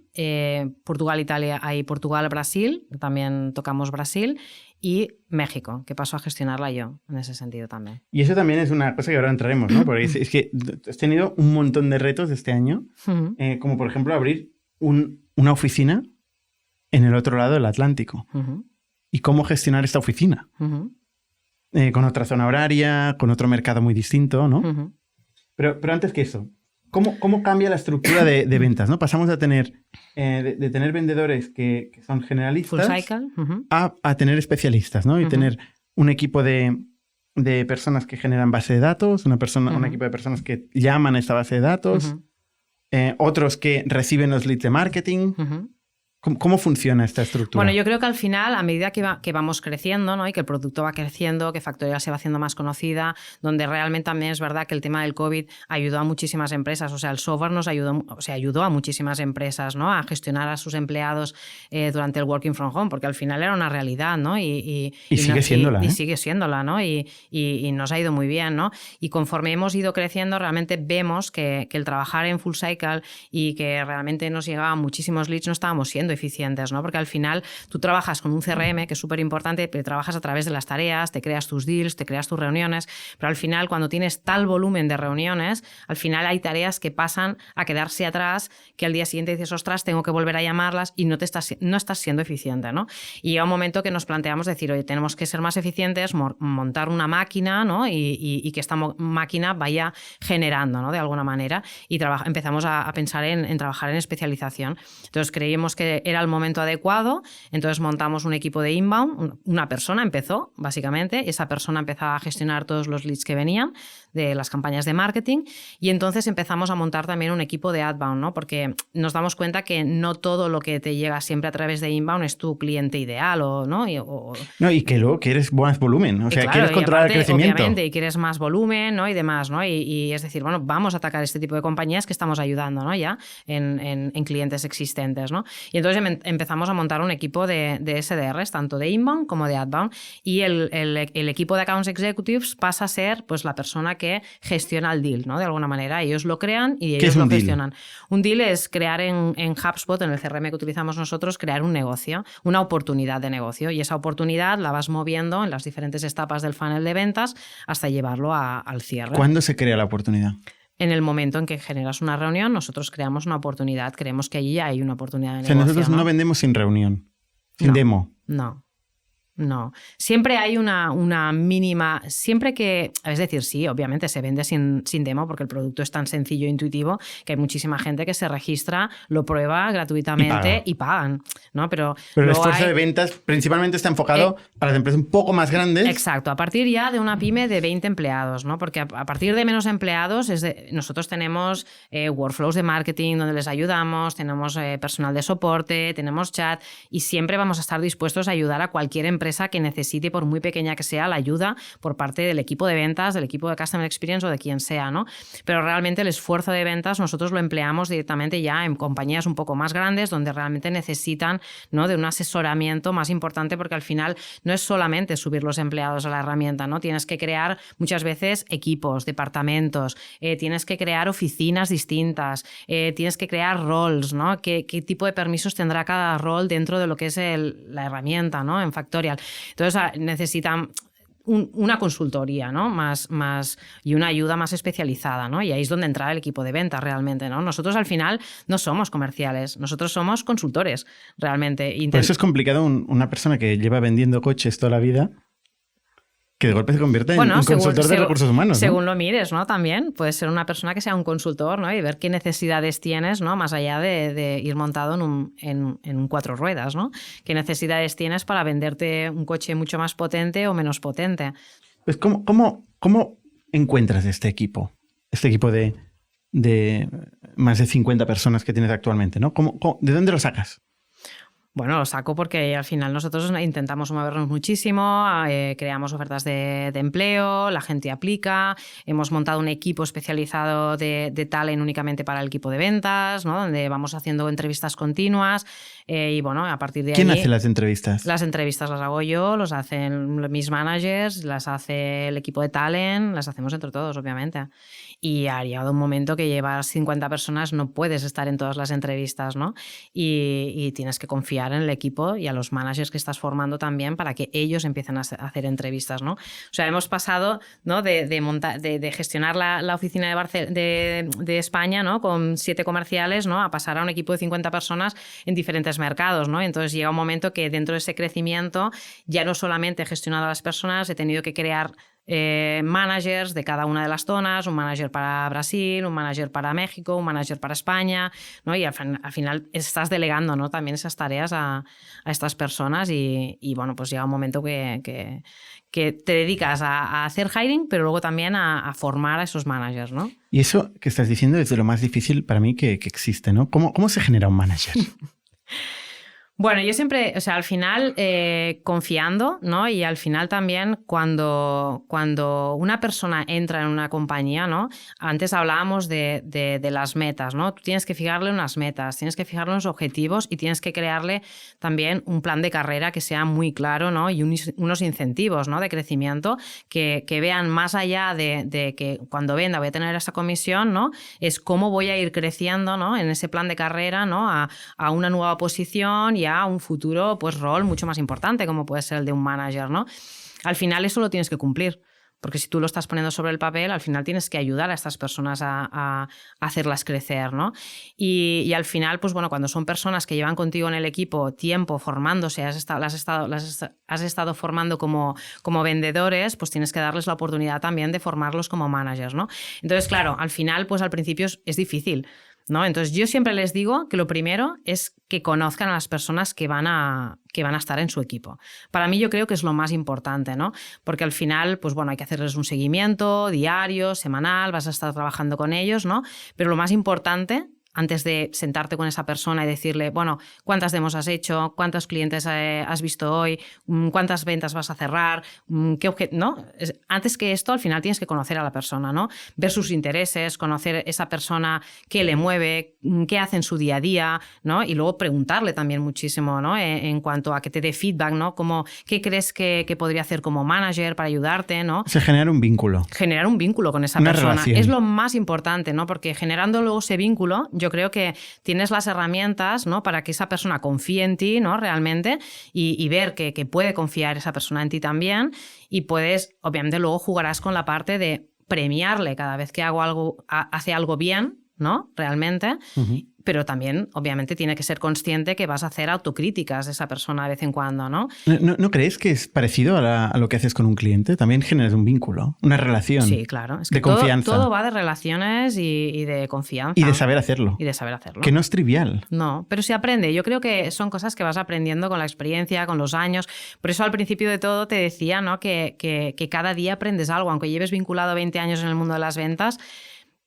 Portugal, Italia, hay Portugal, Brasil, también tocamos Brasil, y México, que paso a gestionarla yo en ese sentido también.
Y eso también es una cosa que ahora entraremos, ¿no? Porque es que has tenido un montón de retos este año,
Uh-huh.
como por ejemplo abrir una oficina en el otro lado del Atlántico.
Uh-huh.
¿Y cómo gestionar esta oficina?
Uh-huh.
Con otra zona horaria, con otro mercado muy distinto, ¿no?
Uh-huh.
Pero antes que eso, ¿cómo cambia la estructura de ventas, ¿no? Pasamos a tener, de tener vendedores que son generalistas
Full cycle. Uh-huh.
a tener especialistas, ¿no? Y tener un equipo de personas que generan base de datos, un equipo de personas que llaman a esta base de datos, otros que reciben los leads de marketing.
Uh-huh.
¿Cómo funciona esta estructura?
Bueno, yo creo que al final, a medida que vamos creciendo, ¿no? Y que el producto va creciendo, que Factorial se va haciendo más conocida, donde realmente también es verdad que el tema del COVID ayudó a muchísimas empresas, o sea, el software nos ayudó a muchísimas empresas, ¿no? A gestionar a sus empleados durante el working from home, porque al final era una realidad, ¿no? Y
sigue siéndola,
y sigue siéndola, ¿no? Y nos ha ido muy bien, ¿no? Y conforme hemos ido creciendo, realmente vemos que el trabajar en full cycle y que realmente nos llegaban muchísimos leads, no estábamos siendo eficientes, ¿no? Porque al final tú trabajas con un CRM, que es súper importante, pero trabajas a través de las tareas, te creas tus deals, te creas tus reuniones, pero al final cuando tienes tal volumen de reuniones, al final hay tareas que pasan a quedarse atrás, que al día siguiente dices, ostras, tengo que volver a llamarlas y no estás siendo eficiente, ¿no? Y llega un momento que nos planteamos decir, oye, tenemos que ser más eficientes, montar una máquina, ¿no? Y que esta máquina vaya generando, ¿no? De alguna manera, y empezamos a pensar en trabajar en especialización. Entonces creímos que era el momento adecuado, entonces montamos un equipo de inbound, una persona empezó, básicamente, esa persona empezaba a gestionar todos los leads que venían de las campañas de marketing y entonces empezamos a montar también un equipo de outbound, ¿no? Porque nos damos cuenta que no todo lo que te llega siempre a través de inbound es tu cliente ideal, ¿no?
Y que luego quieres más volumen, o sea,
claro,
quieres controlar
aparte,
el crecimiento.
Obviamente, y quieres más volumen, ¿no? Y demás, ¿no? Y es decir, bueno, vamos a atacar este tipo de compañías que estamos ayudando, ¿no? Ya en clientes existentes, ¿no? Y entonces empezamos a montar un equipo de SDRs, tanto de inbound como de outbound, y el equipo de accounts executives pasa a ser pues la persona que gestiona el deal, ¿no? De alguna manera. Ellos lo crean y ellos lo gestionan. Un deal es crear en HubSpot, en el CRM que utilizamos nosotros, crear un negocio, una oportunidad de negocio. Y esa oportunidad la vas moviendo en las diferentes etapas del funnel de ventas hasta llevarlo al cierre.
¿Cuándo se crea la oportunidad?
En el momento en que generas una reunión, nosotros creamos una oportunidad. Creemos que allí ya hay una oportunidad de negocio.
O sea, nosotros no vendemos sin reunión, sin demo.
No. Siempre hay una mínima, siempre que, es decir, sí, obviamente se vende sin demo porque el producto es tan sencillo e intuitivo que hay muchísima gente que se registra, lo prueba gratuitamente y pagan, ¿no? Pero
el esfuerzo de ventas principalmente está enfocado a las empresas un poco más grandes.
Exacto, a partir ya de una pyme de 20 empleados, ¿no? Porque a partir de menos empleados nosotros tenemos workflows de marketing donde les ayudamos, tenemos personal de soporte, tenemos chat y siempre vamos a estar dispuestos a ayudar a cualquier empresa que necesite, por muy pequeña que sea, la ayuda por parte del equipo de ventas, del equipo de Customer Experience o de quien sea, ¿no? Pero realmente el esfuerzo de ventas nosotros lo empleamos directamente ya en compañías un poco más grandes donde realmente necesitan, ¿no? de un asesoramiento más importante porque al final no es solamente subir los empleados a la herramienta, ¿no? Tienes que crear muchas veces equipos, departamentos, tienes que crear oficinas distintas, tienes que crear roles, ¿no? ¿Qué tipo de permisos tendrá cada rol dentro de lo que es la herramienta, ¿no? En Factorial. Entonces necesitan una consultoría, ¿no? más y una ayuda más especializada, ¿no? Y ahí es donde entra el equipo de ventas realmente, ¿no? Nosotros al final no somos comerciales, nosotros somos consultores realmente.
Por eso es complicado una persona que lleva vendiendo coches toda la vida que de golpe se convierte en un consultor de recursos humanos, ¿no?
Según lo mires, ¿no? También puedes ser una persona que sea un consultor, ¿no? Y ver qué necesidades tienes, ¿no? Más allá de ir montado en un 4 ruedas, ¿no? ¿Qué necesidades tienes para venderte un coche mucho más potente o menos potente?
Pues ¿cómo encuentras este equipo? Este equipo de más de 50 personas que tienes actualmente, ¿no? ¿De dónde lo sacas?
Bueno, lo saco porque al final nosotros intentamos movernos muchísimo, creamos ofertas de empleo, la gente aplica, hemos montado un equipo especializado de talent únicamente para el equipo de ventas, ¿no? Donde vamos haciendo entrevistas continuas y bueno, a partir de ahí...
¿Quién hace las entrevistas?
Las entrevistas las hago yo, los hacen mis managers, las hace el equipo de talent, las hacemos entre todos, obviamente. Y ha llegado un momento que llevas 50 personas, no puedes estar en todas las entrevistas, ¿no? Y tienes que confiar en el equipo y a los managers que estás formando también para que ellos empiecen a hacer entrevistas, ¿no? O sea, hemos pasado, ¿no? de gestionar la oficina de España, ¿no? Con 7 comerciales, ¿no? A pasar a un equipo de 50 personas en diferentes mercados, ¿no? Entonces llega un momento que dentro de ese crecimiento ya no solamente he gestionado a las personas, he tenido que crear managers de cada una de las zonas, un manager para Brasil, un manager para México, un manager para España, ¿no? Y al final estás delegando, ¿no? También esas tareas a estas personas y bueno, pues llega un momento que te dedicas a hacer hiring, pero luego también a formar a esos managers, ¿no?
Y eso que estás diciendo es de lo más difícil para mí que existe, ¿no? ¿Cómo se genera un manager?
Bueno, yo siempre, o sea, al final confiando, ¿no? Y al final también cuando una persona entra en una compañía, ¿no? Antes hablábamos de las metas, ¿no? Tú tienes que fijarle unas metas, tienes que fijarle unos objetivos y tienes que crearle también un plan de carrera que sea muy claro, ¿no? Y unos incentivos, ¿no? De crecimiento que vean más allá de que cuando venda voy a tener esa comisión, ¿no? Es cómo voy a ir creciendo, ¿no? En ese plan de carrera, ¿no? A una nueva posición y a un futuro pues rol mucho más importante como puede ser el de un manager, ¿no? Al final eso lo tienes que cumplir porque si tú lo estás poniendo sobre el papel al final tienes que ayudar a estas personas a hacerlas crecer, ¿no? Y al final pues bueno, cuando son personas que llevan contigo en el equipo tiempo formándose, has estado formando como vendedores, pues tienes que darles la oportunidad también de formarlos como managers, ¿no? Entonces claro, al final pues al principio es difícil, ¿no? Entonces yo siempre les digo que lo primero es que conozcan a las personas que van a estar en su equipo. Para mí yo creo que es lo más importante, ¿no? Porque al final, pues bueno, hay que hacerles un seguimiento diario, semanal, vas a estar trabajando con ellos, ¿no? Pero lo más importante, antes de sentarte con esa persona y decirle, bueno, ¿cuántas demos has hecho? ¿Cuántos clientes has visto hoy? ¿Cuántas ventas vas a cerrar? ¿No? Antes que esto, al final tienes que conocer a la persona, ¿no? Ver sus intereses, conocer esa persona, qué le mueve, qué hace en su día a día, ¿no? Y luego preguntarle también muchísimo, ¿no? En cuanto a que te dé feedback, ¿no? ¿Qué crees que podría hacer como manager para ayudarte, ¿no?
O sea, generar un vínculo.
Generar un vínculo con esa
Una
persona.
relación.
Es lo más importante, ¿no? Porque generando luego ese vínculo, yo creo que tienes las herramientas, ¿no? Para que esa persona confíe en ti, ¿no? Realmente, y ver que puede confiar esa persona en ti también, y puedes, obviamente, luego jugarás con la parte de premiarle cada vez que hace algo bien, ¿no? Realmente. Uh-huh. Pero también, obviamente, tiene que ser consciente que vas a hacer autocríticas de esa persona de vez en cuando, ¿no?
¿No crees que es parecido a lo que haces con un cliente? También generas un vínculo, una relación.
Sí, claro. Es que
de confianza.
Todo va de relaciones y de confianza.
Y de saber hacerlo.
Que
no es trivial.
No, pero se aprende. Yo creo que son cosas que vas aprendiendo con la experiencia, con los años. Por eso al principio de todo te decía, ¿no? que cada día aprendes algo. Aunque lleves vinculado 20 años en el mundo de las ventas,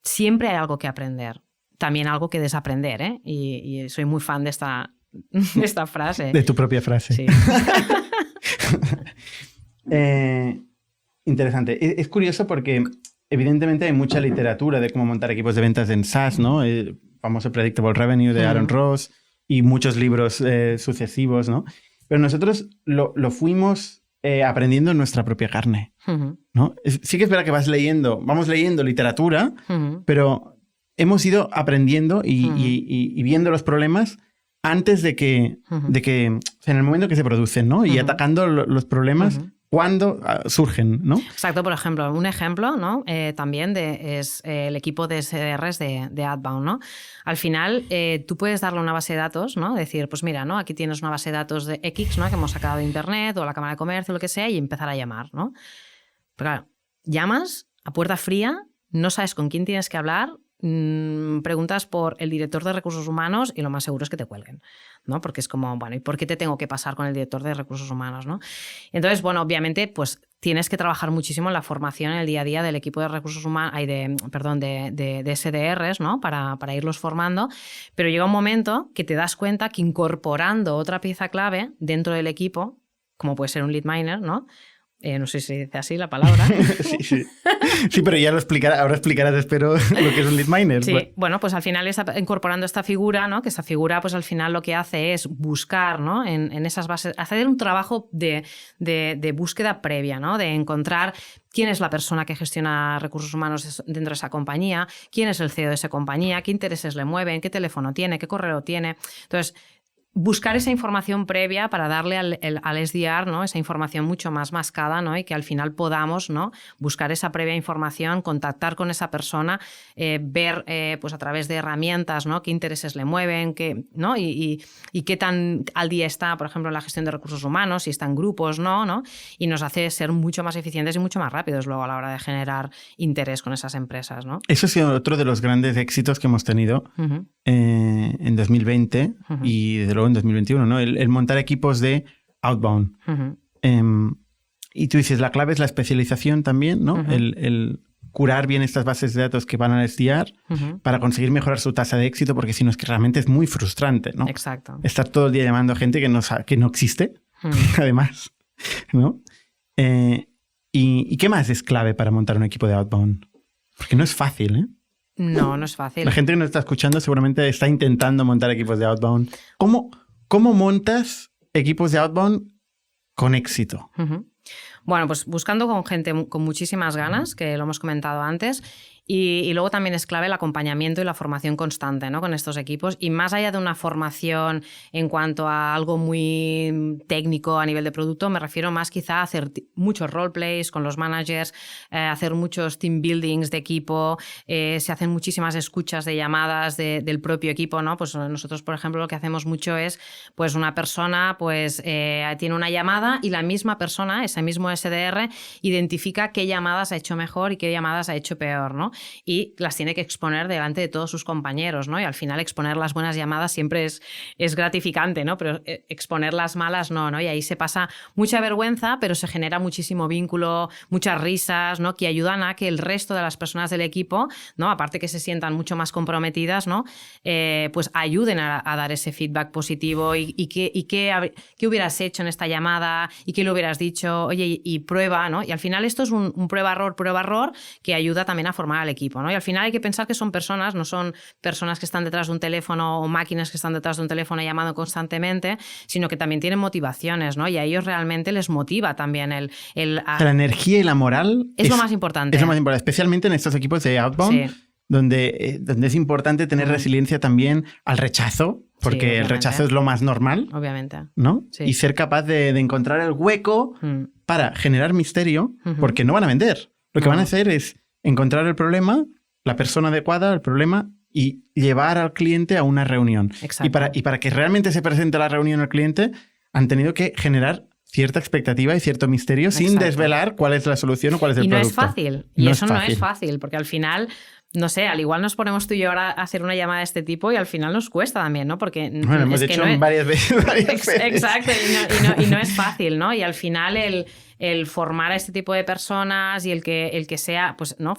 siempre hay algo que aprender. También algo que desaprender, ¿eh? Y soy muy fan de esta frase.
De tu propia frase.
Sí.
Interesante. Es curioso porque evidentemente hay mucha literatura de cómo montar equipos de ventas en SaaS, ¿no? El famoso Predictable Revenue de Aaron Ross y muchos libros sucesivos, ¿no? Pero nosotros lo fuimos aprendiendo en nuestra propia carne, ¿no? Sí que es verdad que vamos leyendo literatura, pero hemos ido aprendiendo y viendo los problemas antes de que, o sea, en el momento que se producen, ¿no? Y atacando los problemas cuando surgen, ¿no?
Exacto, por ejemplo, un ejemplo, ¿no? También es el equipo de SDRs de Outbound, ¿no? Al final, tú puedes darle una base de datos, ¿no? Decir, pues mira, ¿no? Aquí tienes una base de datos de X, ¿no? Que hemos sacado de internet o la Cámara de Comercio, lo que sea, y empezar a llamar, ¿no? Pero claro, llamas a puerta fría, no sabes con quién tienes que hablar, preguntas por el director de recursos humanos y lo más seguro es que te cuelguen, ¿no? Porque es como, bueno, ¿y por qué te tengo que pasar con el director de recursos humanos, ¿no? Entonces, bueno, obviamente, pues tienes que trabajar muchísimo en la formación en el día a día del equipo de recursos humanos, de SDRs, ¿no? Para irlos formando, pero llega un momento que te das cuenta que incorporando otra pieza clave dentro del equipo, como puede ser un lead miner, ¿no? No sé si se dice así la palabra.
Sí. Sí, pero ya ahora explicarás, espero, lo que es un lead miner.
Sí, bueno, pues al final está incorporando esta figura, ¿no? Que esta figura, pues al final lo que hace es buscar, ¿no? En esas bases, hacer un trabajo de búsqueda previa, ¿no? De encontrar quién es la persona que gestiona recursos humanos dentro de esa compañía, quién es el CEO de esa compañía, qué intereses le mueven, qué teléfono tiene, qué correo tiene. Entonces, buscar esa información previa para darle al SDR, ¿no? Esa información mucho más mascada, ¿no? Y que al final podamos, ¿no? Buscar esa previa información, contactar con esa persona, ver pues a través de herramientas, ¿no? Qué intereses le mueven, ¿no? Y qué tan al día está, por ejemplo, en la gestión de recursos humanos, si está en grupos, ¿no? Y nos hace ser mucho más eficientes y mucho más rápidos luego a la hora de generar interés con esas empresas, ¿no?
Eso ha sido otro de los grandes éxitos que hemos tenido en 2020 y desde luego en 2021, ¿no? El montar equipos de outbound. Y tú dices, la clave es la especialización también, ¿no? El curar bien estas bases de datos que van a SDR para conseguir mejorar su tasa de éxito, porque si no es que realmente es muy frustrante, ¿no?
Exacto.
Estar todo el día llamando a gente que no existe, además, ¿no? ¿Y qué más es clave para montar un equipo de outbound? Porque no es fácil, ¿eh?
No es fácil.
La gente que nos está escuchando seguramente está intentando montar equipos de outbound. ¿Cómo montas equipos de outbound con éxito?
Bueno, pues buscando con gente con muchísimas ganas, que lo hemos comentado antes, y luego también es clave el acompañamiento y la formación constante, ¿no? Con estos equipos, y más allá de una formación en cuanto a algo muy técnico a nivel de producto, me refiero más quizá a hacer muchos roleplays con los managers, hacer muchos team buildings de equipo, se hacen muchísimas escuchas de llamadas del propio equipo, ¿no? Pues nosotros, por ejemplo, lo que hacemos mucho es, pues una persona pues tiene una llamada y la misma persona, ese mismo SDR, identifica qué llamadas ha hecho mejor y qué llamadas ha hecho peor, ¿no? y las tiene que exponer delante de todos sus compañeros, ¿no? Y al final exponer las buenas llamadas siempre es gratificante, ¿no? Pero exponer las malas no, y ahí se pasa mucha vergüenza, pero se genera muchísimo vínculo, muchas risas, ¿no? Que ayudan a que el resto de las personas del equipo, ¿no? Aparte que se sientan mucho más comprometidas, ¿no? Pues ayuden a dar ese feedback positivo y qué hubieras hecho en esta llamada y qué le hubieras dicho, oye, y prueba, ¿no? Y al final esto es un prueba-error que ayuda también a formar al equipo, ¿no? Y al final hay que pensar que son personas, no son personas que están detrás de un teléfono o máquinas que están detrás de un teléfono llamando constantemente, sino que también tienen motivaciones, ¿no? Y a ellos realmente les motiva también
la energía y la moral
es lo más importante.
Es lo más importante, especialmente en estos equipos de outbound,
sí.
donde es importante tener resiliencia también al rechazo, porque el rechazo es lo más normal.
Obviamente.
¿No?
Sí.
Y ser capaz de encontrar el hueco para generar misterio, porque no van a vender. Lo que van a hacer es encontrar el problema, la persona adecuada, el problema, y llevar al cliente a una reunión.
Exacto.
Y para que realmente se presente la reunión al cliente, han tenido que generar cierta expectativa y cierto misterio sin desvelar cuál es la solución o cuál es el producto.
Y no es fácil. Y eso no es fácil, porque al final, no sé, al igual nos ponemos tú y yo ahora a hacer una llamada de este tipo y al final nos cuesta también, ¿no? Porque
bueno, hemos hecho varias veces.
Exacto, y no es fácil, ¿no? Y al final el formar a este tipo de personas y el que sea, pues, ¿no?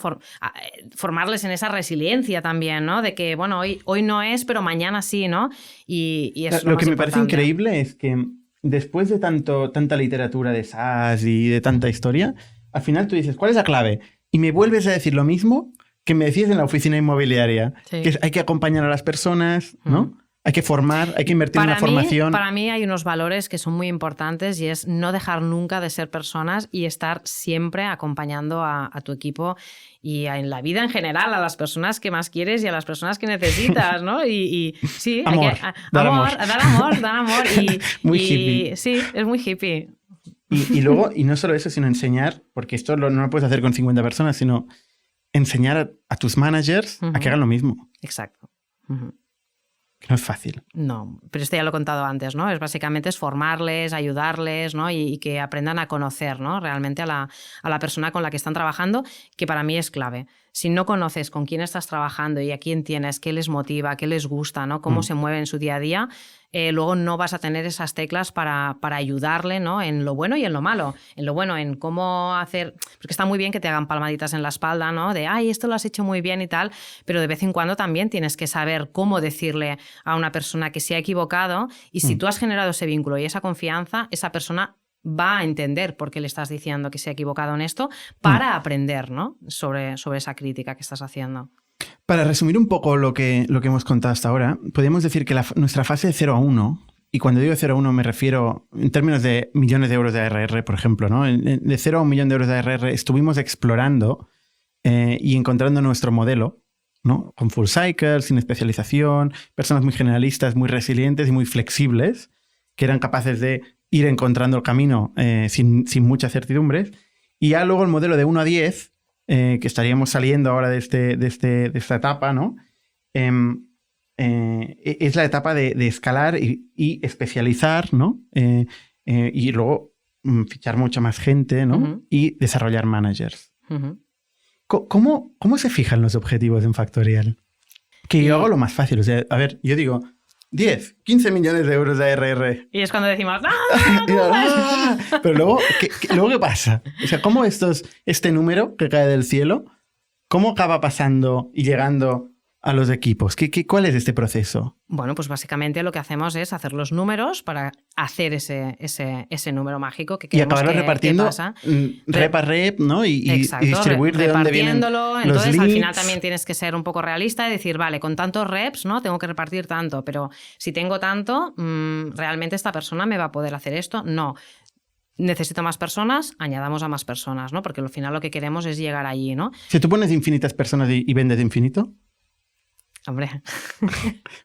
Formarles en esa resiliencia también, ¿no? De que, bueno, hoy no es, pero mañana sí, ¿no? Y eso es
lo que me
importante.
parece increíble es que después de tanta literatura de SaaS y de tanta historia, al final tú dices, ¿cuál es la clave? Y me vuelves a decir lo mismo que me decías en la oficina inmobiliaria, que hay que acompañar a las personas, ¿no? Hay que formar, hay que invertir en la formación.
Para mí hay unos valores que son muy importantes y es no dejar nunca de ser personas y estar siempre acompañando a tu equipo y en la vida en general, a las personas que más quieres y a las personas que necesitas, ¿no? Y sí,
amor,
dar amor.
Muy hippie.
Sí, es muy hippie.
Y luego, y no solo eso, sino enseñar, porque esto no lo puedes hacer con 50 personas, sino enseñar a tus managers a que hagan lo mismo.
Exacto.
No es fácil.
No, pero esto ya lo he contado antes, ¿no? Básicamente es formarles, ayudarles, ¿no? Y que aprendan a conocer, ¿no? Realmente a la persona con la que están trabajando, que para mí es clave. Si no conoces con quién estás trabajando y a quién tienes, qué les motiva, qué les gusta, ¿no? Cómo se mueve en su día a día, luego no vas a tener esas teclas para ayudarle, ¿no? En lo bueno y en lo malo. En lo bueno, en cómo hacer... Porque está muy bien que te hagan palmaditas en la espalda, ¿no? De, ay, esto lo has hecho muy bien y tal, pero de vez en cuando también tienes que saber cómo decirle a una persona que se ha equivocado y si tú has generado ese vínculo y esa confianza, esa persona va a entender por qué le estás diciendo que se ha equivocado en esto para aprender, ¿no? sobre esa crítica que estás haciendo.
Para resumir un poco lo que hemos contado hasta ahora, podemos decir que nuestra fase de 0 a 1, y cuando digo 0 a 1 me refiero en términos de millones de euros de ARR, por ejemplo, ¿no? De 0 a 1 millón de euros de ARR estuvimos explorando y encontrando nuestro modelo, ¿no? Con full cycle, sin especialización, personas muy generalistas, muy resilientes y muy flexibles, que eran capaces de ir encontrando el camino sin muchas certidumbres. Y ya luego el modelo de 1 a 10, que estaríamos saliendo ahora de esta etapa, ¿no? Es la etapa de escalar y especializar, ¿no? Y luego fichar mucha más gente, ¿no? Y desarrollar managers. ¿Cómo se fijan los objetivos en Factorial? Que yo hago lo más fácil. O sea, a ver, yo digo 10, 15 millones de euros de ARR.
Y es cuando decimos
Pero luego, ¿qué pasa? O sea, ¿cómo este número que cae del cielo, cómo acaba pasando y llegando a los equipos? ¿Cuál es este proceso?
Bueno, pues básicamente lo que hacemos es hacer los números para hacer ese número mágico que queremos.
Y acabarlo repartiendo rep a rep, ¿no? Y distribuir de dónde vienen los
Entonces,
leads.
Al final también tienes que ser un poco realista y decir, vale, con tantos reps, ¿no? Tengo que repartir tanto, pero si tengo tanto, ¿realmente esta persona me va a poder hacer esto? No. Necesito más personas, añadamos a más personas, ¿no? Porque al final lo que queremos es llegar allí, ¿no?
Si tú pones infinitas personas y vendes infinito...
Hombre.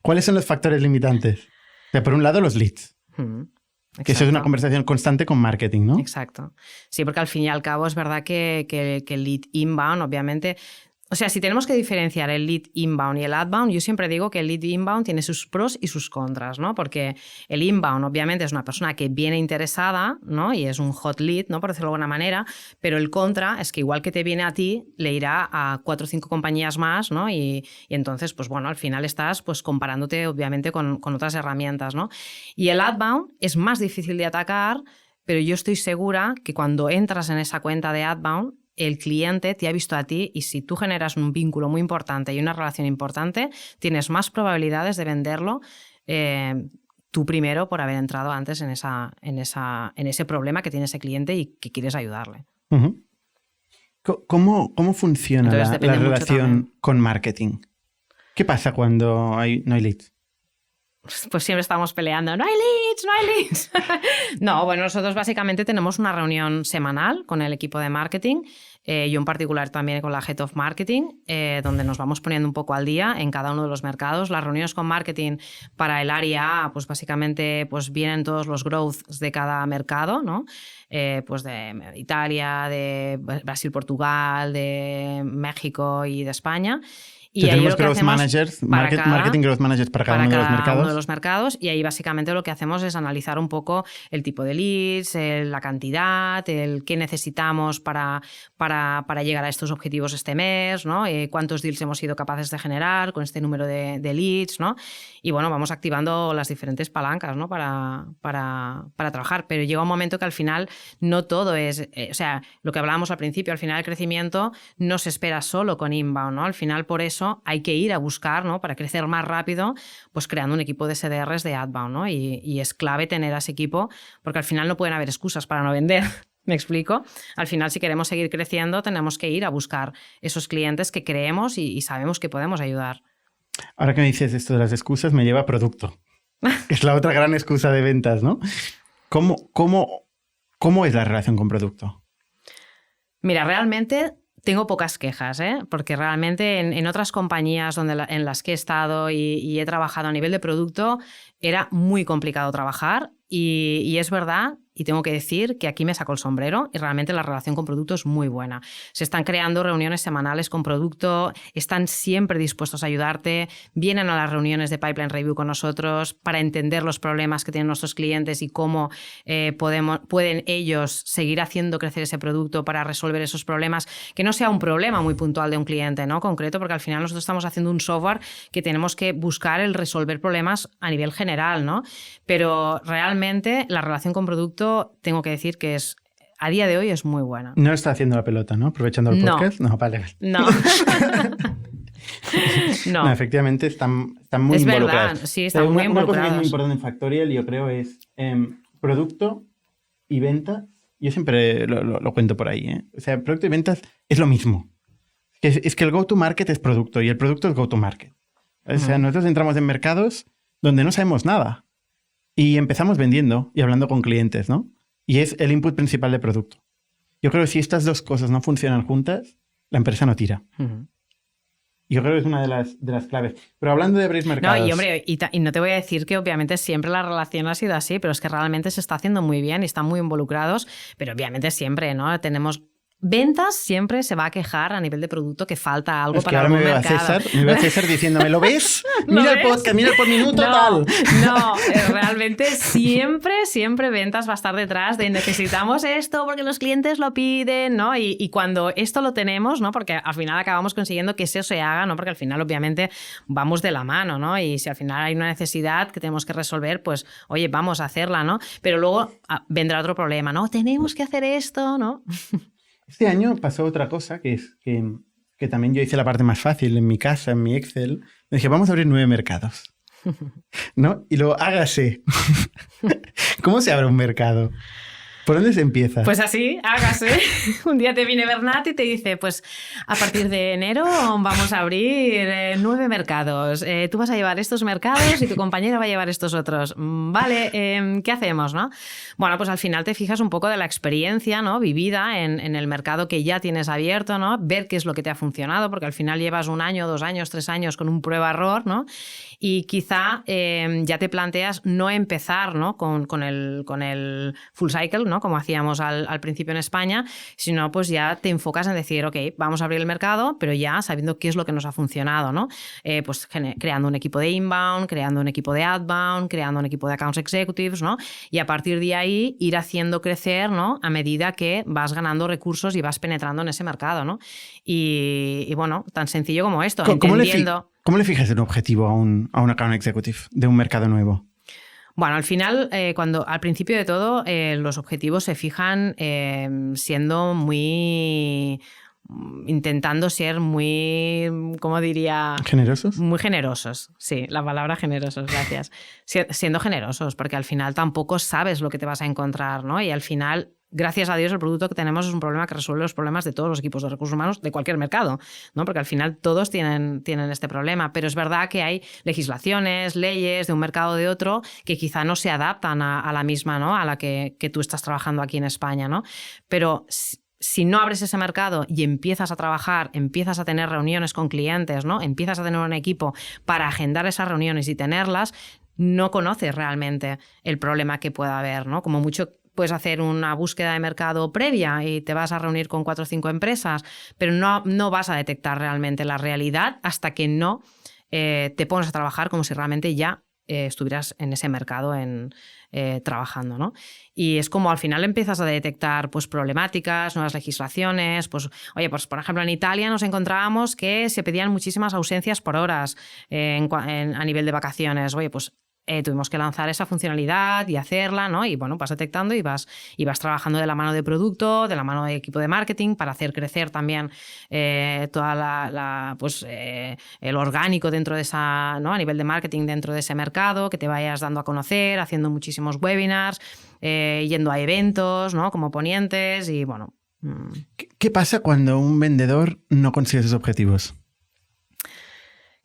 ¿Cuáles son los factores limitantes? O sea, por un lado, los leads. Que eso es una conversación constante con marketing, ¿no?
Exacto. Sí, porque al fin y al cabo es verdad que el lead inbound, obviamente, O sea, si tenemos que diferenciar el lead inbound y el outbound, yo siempre digo que el lead inbound tiene sus pros y sus contras, ¿no? Porque el inbound obviamente es una persona que viene interesada, ¿no? Y es un hot lead, ¿no? Por decirlo de alguna manera, pero el contra es que igual que te viene a ti, le irá a 4 o 5 compañías más, ¿no? Y entonces, pues bueno, al final estás pues comparándote obviamente con otras herramientas, ¿no? Y el outbound es más difícil de atacar, pero yo estoy segura que cuando entras en esa cuenta de outbound, el cliente te ha visto a ti y si tú generas un vínculo muy importante y una relación importante, tienes más probabilidades de venderlo tú primero por haber entrado antes en ese problema que tiene ese cliente y que quieres ayudarle.
Uh-huh. ¿Cómo funciona la relación con marketing? ¿Qué pasa cuando no hay leads?
Pues siempre estamos peleando, no hay leads. No, bueno, nosotros básicamente tenemos una reunión semanal con el equipo de marketing, yo en particular también con la Head of Marketing, donde nos vamos poniendo un poco al día en cada uno de los mercados. Las reuniones con marketing para el área A, pues básicamente pues vienen todos los growths de cada mercado, ¿no? Pues de Italia, de Brasil, Portugal, de México y de España. Y ahí
tenemos growth managers, marketing growth managers para cada uno de los mercados.
Y ahí básicamente lo que hacemos es analizar un poco el tipo de leads, la cantidad, el qué necesitamos para llegar a estos objetivos este mes, ¿no? Cuántos deals hemos sido capaces de generar con este número de leads, ¿no? Y bueno, vamos activando las diferentes palancas, ¿no? para trabajar. Pero llega un momento que al final no todo es... o sea, lo que hablábamos al principio, al final el crecimiento no se espera solo con inbound, ¿no? Al final por eso hay que ir a buscar, ¿no? Para crecer más rápido, pues creando un equipo de SDRs de outbound, ¿no? Y es clave tener a ese equipo porque al final no pueden haber excusas para no vender. ¿Me explico? Al final, si queremos seguir creciendo, tenemos que ir a buscar esos clientes que creemos y sabemos que podemos ayudar.
Ahora que me dices esto de las excusas, me lleva a producto. Es la otra gran excusa de ventas, ¿no? ¿Cómo es la relación con producto?
Mira, realmente tengo pocas quejas, porque realmente en otras compañías en las que he estado y he trabajado a nivel de producto era muy complicado trabajar y es verdad, y tengo que decir que aquí me saco el sombrero y realmente la relación con producto es muy buena. Se están creando reuniones semanales con producto, están siempre dispuestos a ayudarte, vienen a las reuniones de Pipeline Review con nosotros para entender los problemas que tienen nuestros clientes y cómo pueden ellos seguir haciendo crecer ese producto para resolver esos problemas, que no sea un problema muy puntual de un cliente, ¿no? Concreto, porque al final nosotros estamos haciendo un software que tenemos que buscar el resolver problemas a nivel general, ¿no? Pero realmente la relación con producto tengo que decir que a día de hoy es muy buena.
No está haciendo la pelota, ¿no? Aprovechando el podcast. No, vale.
No.
No, efectivamente están muy
es
involucrados.
Verdad, sí, están muy involucrados.
Una cosa que es muy importante en Factorial, yo creo, es producto y ventas. Yo siempre lo cuento por ahí, ¿eh? O sea, producto y ventas es lo mismo. Es que el go-to-market es producto y el producto es go-to-market. O sea, nosotros entramos en mercados donde no sabemos nada. Y empezamos vendiendo y hablando con clientes, ¿no? Y es el input principal de producto. Yo creo que si estas dos cosas no funcionan juntas, la empresa no tira. Uh-huh. Yo creo que es una de las claves. Pero hablando de abrir mercados...
No, y hombre, y no te voy a decir que obviamente siempre la relación ha sido así, pero es que realmente se está haciendo muy bien y están muy involucrados, pero obviamente siempre, ¿no? Tenemos... Ventas siempre se va a quejar a nivel de producto que falta algo para algún mercado.
Me veo a César diciéndome, ¿lo ves? Mira el podcast, mira por minuto, tal.
No, realmente siempre ventas va a estar detrás de necesitamos esto porque los clientes lo piden, ¿no? Y cuando esto lo tenemos, ¿no? Porque al final acabamos consiguiendo que eso se haga, ¿no? Porque al final obviamente vamos de la mano, ¿no? Y si al final hay una necesidad que tenemos que resolver, pues oye, vamos a hacerla, ¿no? Pero luego vendrá otro problema, ¿no? Tenemos que hacer esto, ¿no?
Este año pasó otra cosa, que es que también yo hice la parte más fácil en mi casa, en mi Excel. Me dije, vamos a abrir 9 mercados, ¿no? Y luego, hágase. ¿Cómo se abre un mercado? ¿Por dónde se empieza?
Pues así, hágase. Un día te viene Bernat y te dice, pues a partir de enero vamos a abrir 9 mercados. Tú vas a llevar estos mercados y tu compañero va a llevar estos otros. Vale, ¿qué hacemos, no? Bueno, pues al final te fijas un poco de la experiencia, ¿no? Vivida en el mercado que ya tienes abierto, ¿no? Ver qué es lo que te ha funcionado, porque al final llevas 1 año, 2 años, 3 años con un prueba-error, ¿no? Y quizá ya te planteas no empezar, ¿no? con el full cycle, ¿no? ¿no? Como hacíamos al principio en España, sino pues ya te enfocas en decir, ok, vamos a abrir el mercado, pero ya sabiendo qué es lo que nos ha funcionado, ¿no? Pues creando un equipo de inbound, creando un equipo de outbound, creando un equipo de accounts executives, ¿no? Y a partir de ahí ir haciendo crecer, ¿no? A medida que vas ganando recursos y vas penetrando en ese mercado, ¿no? Y bueno, tan sencillo como esto, entendiendo...
¿Cómo le fijas un objetivo a un account executive de un mercado nuevo?
Bueno, al final, al principio de todo, los objetivos se fijan siendo muy... intentando ser muy, ¿cómo diría?
¿Generosos?
Muy generosos, sí, la palabra generosos, gracias. Siendo generosos, porque al final tampoco sabes lo que te vas a encontrar, ¿no? Y al final, gracias a Dios, el producto que tenemos es un problema que resuelve los problemas de todos los equipos de recursos humanos de cualquier mercado, ¿no? Porque al final todos tienen este problema, pero es verdad que hay legislaciones, leyes de un mercado o de otro que quizá no se adaptan a la misma, ¿no? A la que tú estás trabajando aquí en España, ¿no? Pero si no abres ese mercado y empiezas a trabajar, empiezas a tener reuniones con clientes, ¿no? Empiezas a tener un equipo para agendar esas reuniones y tenerlas, no conoces realmente el problema que pueda haber, ¿no? Como mucho puedes hacer una búsqueda de mercado previa y te vas a reunir con 4 o 5 empresas, pero no vas a detectar realmente la realidad hasta que no te pones a trabajar como si realmente ya estuvieras en ese mercado trabajando, ¿no? Y es como al final empiezas a detectar pues, problemáticas, nuevas legislaciones. Pues, oye, pues por ejemplo en Italia nos encontrábamos que se pedían muchísimas ausencias por horas a nivel de vacaciones. Oye, pues tuvimos que lanzar esa funcionalidad y hacerla, ¿no? Y bueno, vas detectando y vas trabajando de la mano de producto, de la mano de equipo de marketing para hacer crecer también toda el orgánico dentro de esa, ¿no? A nivel de marketing dentro de ese mercado, que te vayas dando a conocer, haciendo muchísimos webinars, yendo a eventos, ¿no? Como ponentes y bueno.
¿Qué pasa cuando un vendedor no consigue sus objetivos?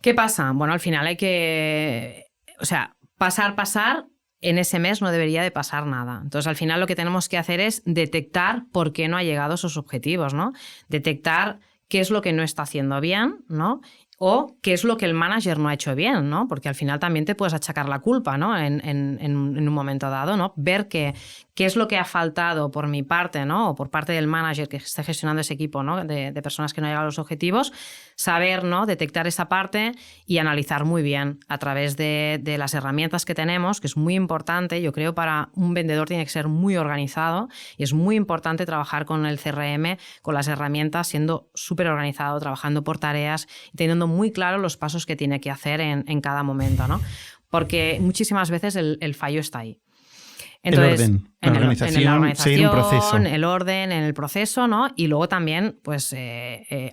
¿Qué pasa? Bueno, al final hay que... O sea, pasar, en ese mes no debería de pasar nada. Entonces, al final lo que tenemos que hacer es detectar por qué no ha llegado a sus objetivos, ¿no? Detectar qué es lo que no está haciendo bien, ¿no? O qué es lo que el manager no ha hecho bien, ¿no? Porque al final también te puedes achacar la culpa, ¿no? En un momento dado, ¿no? Ver qué es lo que ha faltado por mi parte, ¿no? O por parte del manager que esté gestionando ese equipo, ¿no? De personas que no llegan a los objetivos, saber, ¿no? Detectar esa parte y analizar muy bien a través de las herramientas que tenemos, que es muy importante. Yo creo para un vendedor tiene que ser muy organizado y es muy importante trabajar con el CRM, con las herramientas, siendo súper organizado, trabajando por tareas y teniendo muy claro los pasos que tiene que hacer en cada momento, ¿no? Porque muchísimas veces el fallo está ahí. Entonces,
el orden, la organización, seguir un proceso.
El orden, en el proceso, ¿no? Y luego también, pues,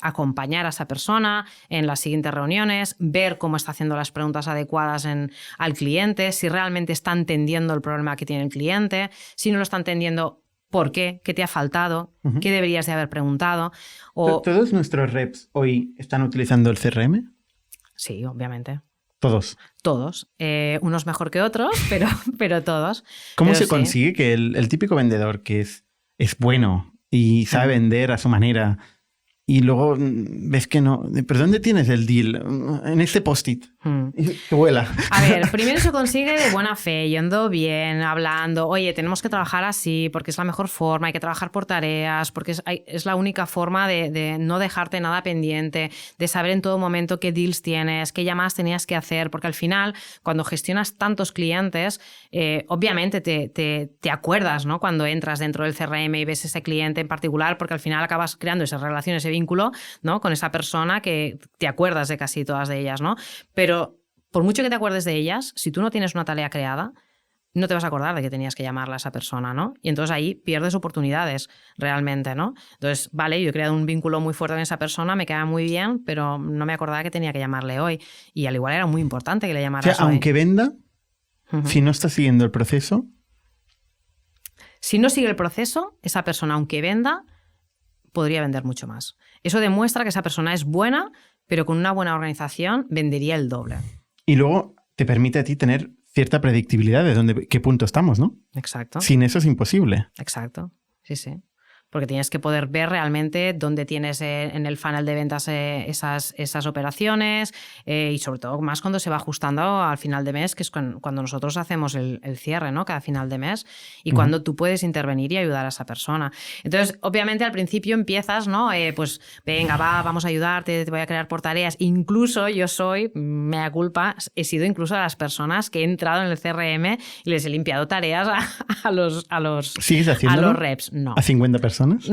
acompañar a esa persona en las siguientes reuniones, ver cómo está haciendo las preguntas adecuadas al cliente, si realmente está entendiendo el problema que tiene el cliente, si no lo está entendiendo, ¿por qué? ¿Qué te ha faltado? ¿Qué deberías de haber preguntado?
¿Todos nuestros reps hoy están utilizando el CRM?
Sí, obviamente.
¿Todos?
Todos. Unos mejor que otros, pero todos.
¿Cómo se consigue que el típico vendedor que es bueno y sabe vender a su manera y luego ves que no... ¿Pero dónde tienes el deal? En este post-it. Que vuela.
A ver, primero se consigue de buena fe, yendo bien, hablando. Oye, tenemos que trabajar así porque es la mejor forma, hay que trabajar por tareas, porque es la única forma de no dejarte nada pendiente, de saber en todo momento qué deals tienes, qué llamadas tenías que hacer, porque al final, cuando gestionas tantos clientes, obviamente te acuerdas, ¿no? Cuando entras dentro del CRM y ves ese cliente en particular, porque al final acabas creando esa relación, ese vínculo, ¿no? Con esa persona que te acuerdas de casi todas de ellas, ¿no? Pero por mucho que te acuerdes de ellas, si tú no tienes una tarea creada, no te vas a acordar de que tenías que llamarla a esa persona, ¿no? Y entonces ahí pierdes oportunidades realmente, ¿no? Entonces, vale, yo he creado un vínculo muy fuerte con esa persona, me queda muy bien, pero no me acordaba que tenía que llamarle hoy. Y al igual era muy importante que le llamaras hoy.
Aunque venda, si no está siguiendo el proceso...
Si no sigue el proceso, esa persona, aunque venda, podría vender mucho más. Eso demuestra que esa persona es buena, pero con una buena organización vendería el doble.
Y luego te permite a ti tener cierta predictibilidad de qué punto estamos, ¿no?
Exacto.
Sin eso es imposible.
Exacto, sí. porque tienes que poder ver realmente dónde tienes en el funnel de ventas esas operaciones y sobre todo más cuando se va ajustando al final de mes, que es cuando nosotros hacemos el cierre, ¿no? Cada final de mes y cuando tú puedes intervenir y ayudar a esa persona. Entonces, obviamente al principio empiezas, ¿no? Pues venga, vamos a ayudarte, te voy a crear por tareas. Incluso yo soy, mea culpa, he sido incluso de las personas que he entrado en el CRM y les he limpiado tareas a los
¿Sigues haciéndolo?
A los reps. No.
¿A 50 personas?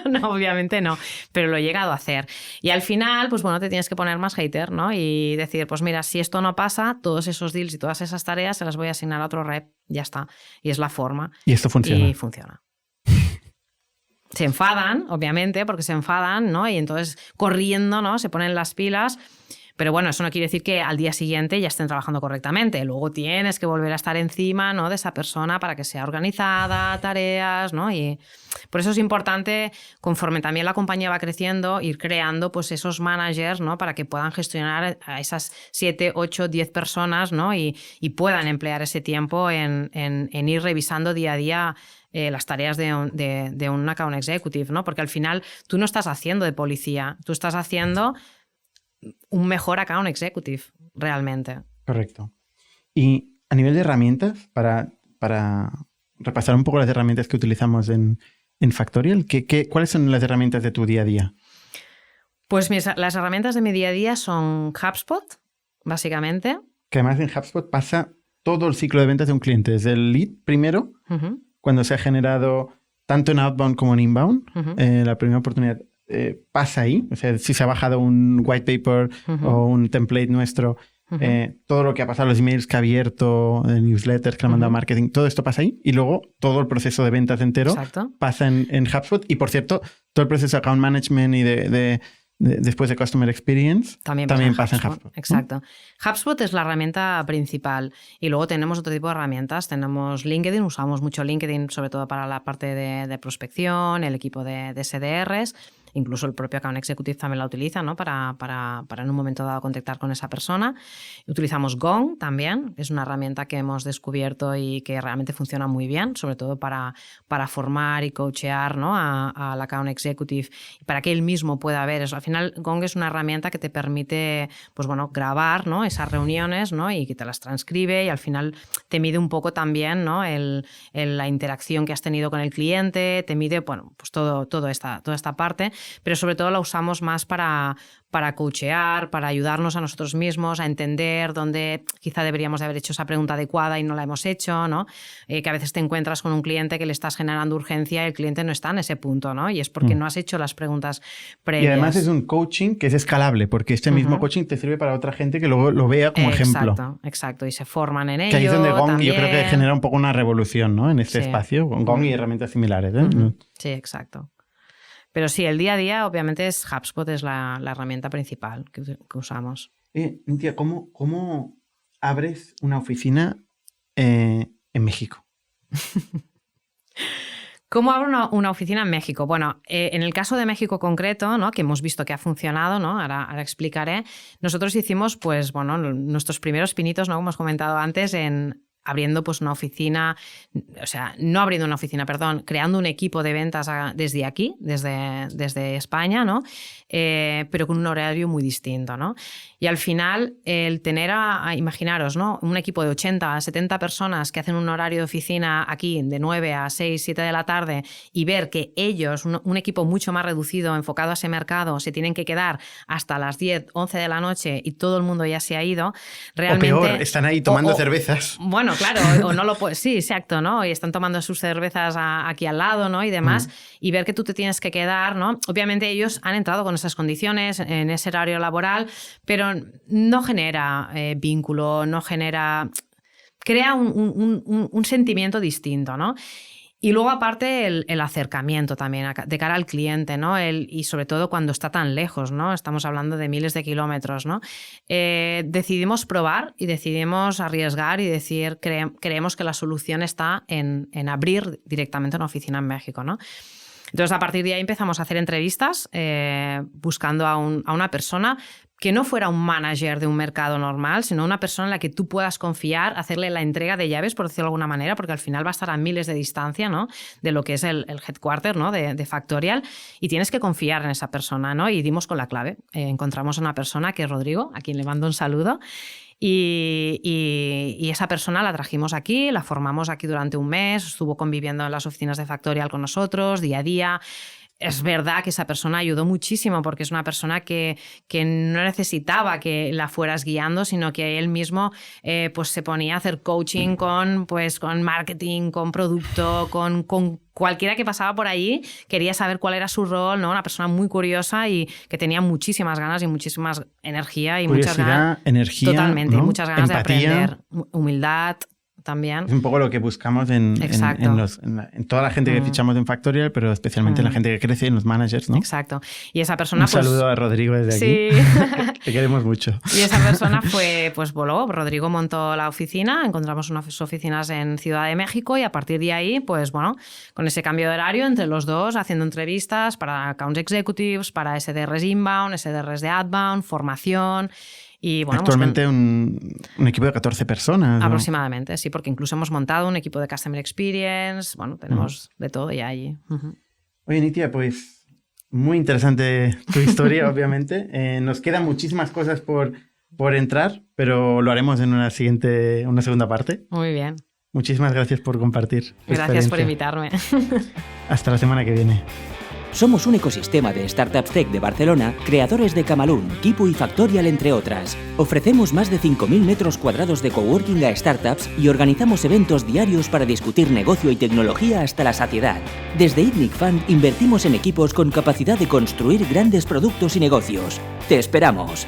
No, obviamente no, pero lo he llegado a hacer. Y al final, pues bueno, te tienes que poner más hater, ¿no? Y decir, pues mira, si esto no pasa, todos esos deals y todas esas tareas se las voy a asignar a otro rep, ya está. Y es la forma.
Y esto funciona.
Y funciona. Se enfadan, obviamente, porque se enfadan, ¿no? Y entonces corriendo, ¿no? Se ponen las pilas. Pero bueno, eso no quiere decir que al día siguiente ya estén trabajando correctamente. Luego tienes que volver a estar encima, ¿no? De esa persona para que sea organizada, tareas, ¿no? Y por eso es importante, conforme también la compañía va creciendo, ir creando pues esos managers, ¿no? Para que puedan gestionar a esas 7, 8, 10 personas, ¿no? Y puedan emplear ese tiempo en ir revisando día a día las tareas de un account executive, ¿no? Porque al final tú no estás haciendo de policía, tú estás haciendo un mejor account executive, realmente.
Correcto. Y a nivel de herramientas, para repasar un poco las herramientas que utilizamos en Factorial, ¿cuáles son las herramientas de tu día a día?
Pues las herramientas de mi día a día son HubSpot, básicamente. Que
además en HubSpot pasa todo el ciclo de ventas de un cliente, desde el lead primero, cuando se ha generado tanto en outbound como en inbound, la primera oportunidad pasa ahí. O sea, si se ha bajado un white paper o un template nuestro, todo lo que ha pasado, los emails que ha abierto, newsletters que le ha mandado marketing, todo esto pasa ahí. Y luego todo el proceso de ventas entero pasa en HubSpot. Y por cierto, todo el proceso de account management y después de Customer Experience también pasa en HubSpot.
Exacto. HubSpot es la herramienta principal y luego tenemos otro tipo de herramientas. Tenemos LinkedIn, usamos mucho LinkedIn sobre todo para la parte de prospección, el equipo de SDRs. Incluso el propio account executive también la utiliza, ¿no? para en un momento dado contactar con esa persona. Utilizamos Gong también, es una herramienta que hemos descubierto y que realmente funciona muy bien, sobre todo para formar y coachear, ¿no? al account executive para que él mismo pueda ver eso. Al final Gong es una herramienta que te permite pues, bueno, grabar, ¿no? Esas reuniones, ¿no? Y que te las transcribe y al final te mide un poco también, ¿no? la interacción que has tenido con el cliente, te mide bueno, pues toda esta parte. Pero sobre todo la usamos más para coachear, para ayudarnos a nosotros mismos a entender dónde quizá deberíamos de haber hecho esa pregunta adecuada y no la hemos hecho, ¿no? Que a veces te encuentras con un cliente que le estás generando urgencia y el cliente no está en ese punto, ¿no? Y es porque no has hecho las preguntas previas.
Y además es un coaching que es escalable, porque este mismo coaching te sirve para otra gente que luego lo vea como ejemplo.
Exacto, y se forman en ello.
Que ahí es donde Gong yo creo que genera un poco una revolución, ¿no? En este espacio, con Gong y herramientas similares.
Sí, exacto. Pero sí, el día a día obviamente HubSpot es la herramienta principal que usamos.
Nitia, ¿cómo abres una oficina en México?
¿Cómo abro una oficina en México? Bueno, en el caso de México concreto, ¿no? Que hemos visto que ha funcionado, ¿no? Ahora explicaré. Nosotros hicimos, pues, bueno, nuestros primeros pinitos, ¿no? Como hemos comentado antes, abriendo pues una oficina, o sea, no abriendo una oficina, perdón, creando un equipo de ventas desde aquí, desde España, ¿no? Pero con un horario muy distinto, ¿no? Y al final, el tener imaginaros, ¿no? Un equipo de 80 a 70 personas que hacen un horario de oficina aquí de 9 a 6, 7 de la tarde y ver que ellos, un equipo mucho más reducido, enfocado a ese mercado, se tienen que quedar hasta las 10, 11 de la noche y todo el mundo ya se ha ido, realmente...
O peor, están ahí tomando cervezas.
Bueno, claro, o no lo puedes... Sí, exacto, ¿no? Y están tomando sus cervezas aquí al lado, ¿no? Y demás, y ver que tú te tienes que quedar, ¿no? Obviamente ellos han entrado con esas condiciones, en ese horario laboral, pero no genera vínculo, no genera... Crea un sentimiento distinto, ¿no? Y luego, aparte, el acercamiento también de cara al cliente, ¿no? Y sobre todo cuando está tan lejos, ¿no? Estamos hablando de miles de kilómetros, ¿no? Decidimos probar y decidimos arriesgar y decir, creemos que la solución está en abrir directamente una oficina en México, ¿no? Entonces, a partir de ahí empezamos a hacer entrevistas buscando a una persona que no fuera un manager de un mercado normal, sino una persona en la que tú puedas confiar, hacerle la entrega de llaves, por decirlo de alguna manera, porque al final va a estar a miles de distancia, ¿no? De lo que es el headquarter, ¿no? de Factorial, y tienes que confiar en esa persona, ¿no? Y dimos con la clave. Encontramos a una persona que es Rodrigo, a quien le mando un saludo, y esa persona la trajimos aquí, la formamos aquí durante un mes, estuvo conviviendo en las oficinas de Factorial con nosotros, día a día. Es verdad que esa persona ayudó muchísimo porque es una persona que no necesitaba que la fueras guiando, sino que él mismo pues se ponía a hacer coaching con marketing, con producto, con cualquiera que pasaba por allí. Quería saber cuál era su rol, ¿no? Una persona muy curiosa y que tenía muchísimas ganas y muchísimas energía y muchas ganas.
Energía,
totalmente,
¿no?
Muchas ganas
empatía,
de aprender, humildad. También.
Es un poco lo que buscamos en toda la gente que fichamos en Factorial, pero especialmente en la gente que crece, en los managers, ¿no?
Exacto. Y esa persona,
un saludo a Rodrigo desde aquí.
Sí.
Te queremos mucho.
Y esa persona fue, pues voló. Rodrigo montó la oficina, encontramos unas oficinas en Ciudad de México y a partir de ahí, pues bueno, con ese cambio de horario entre los dos, haciendo entrevistas para accounts executives, para SDRs inbound, SDRs de outbound, formación. Y, bueno,
actualmente un equipo de 14 personas, ¿no?
Aproximadamente, sí, porque incluso hemos montado un equipo de Customer Experience, bueno, tenemos de todo ya allí.
Oye, Nithya, pues muy interesante tu historia, obviamente. Nos quedan muchísimas cosas por entrar, pero lo haremos en una segunda parte.
Muy bien.
Muchísimas gracias por compartir.
Gracias por invitarme.
Hasta la semana que viene.
Somos un ecosistema de startups tech de Barcelona, creadores de Camalún, Kipu y Factorial, entre otras. Ofrecemos más de 5.000 metros cuadrados de coworking a startups y organizamos eventos diarios para discutir negocio y tecnología hasta la saciedad. Desde ITNIC Fund invertimos en equipos con capacidad de construir grandes productos y negocios. ¡Te esperamos!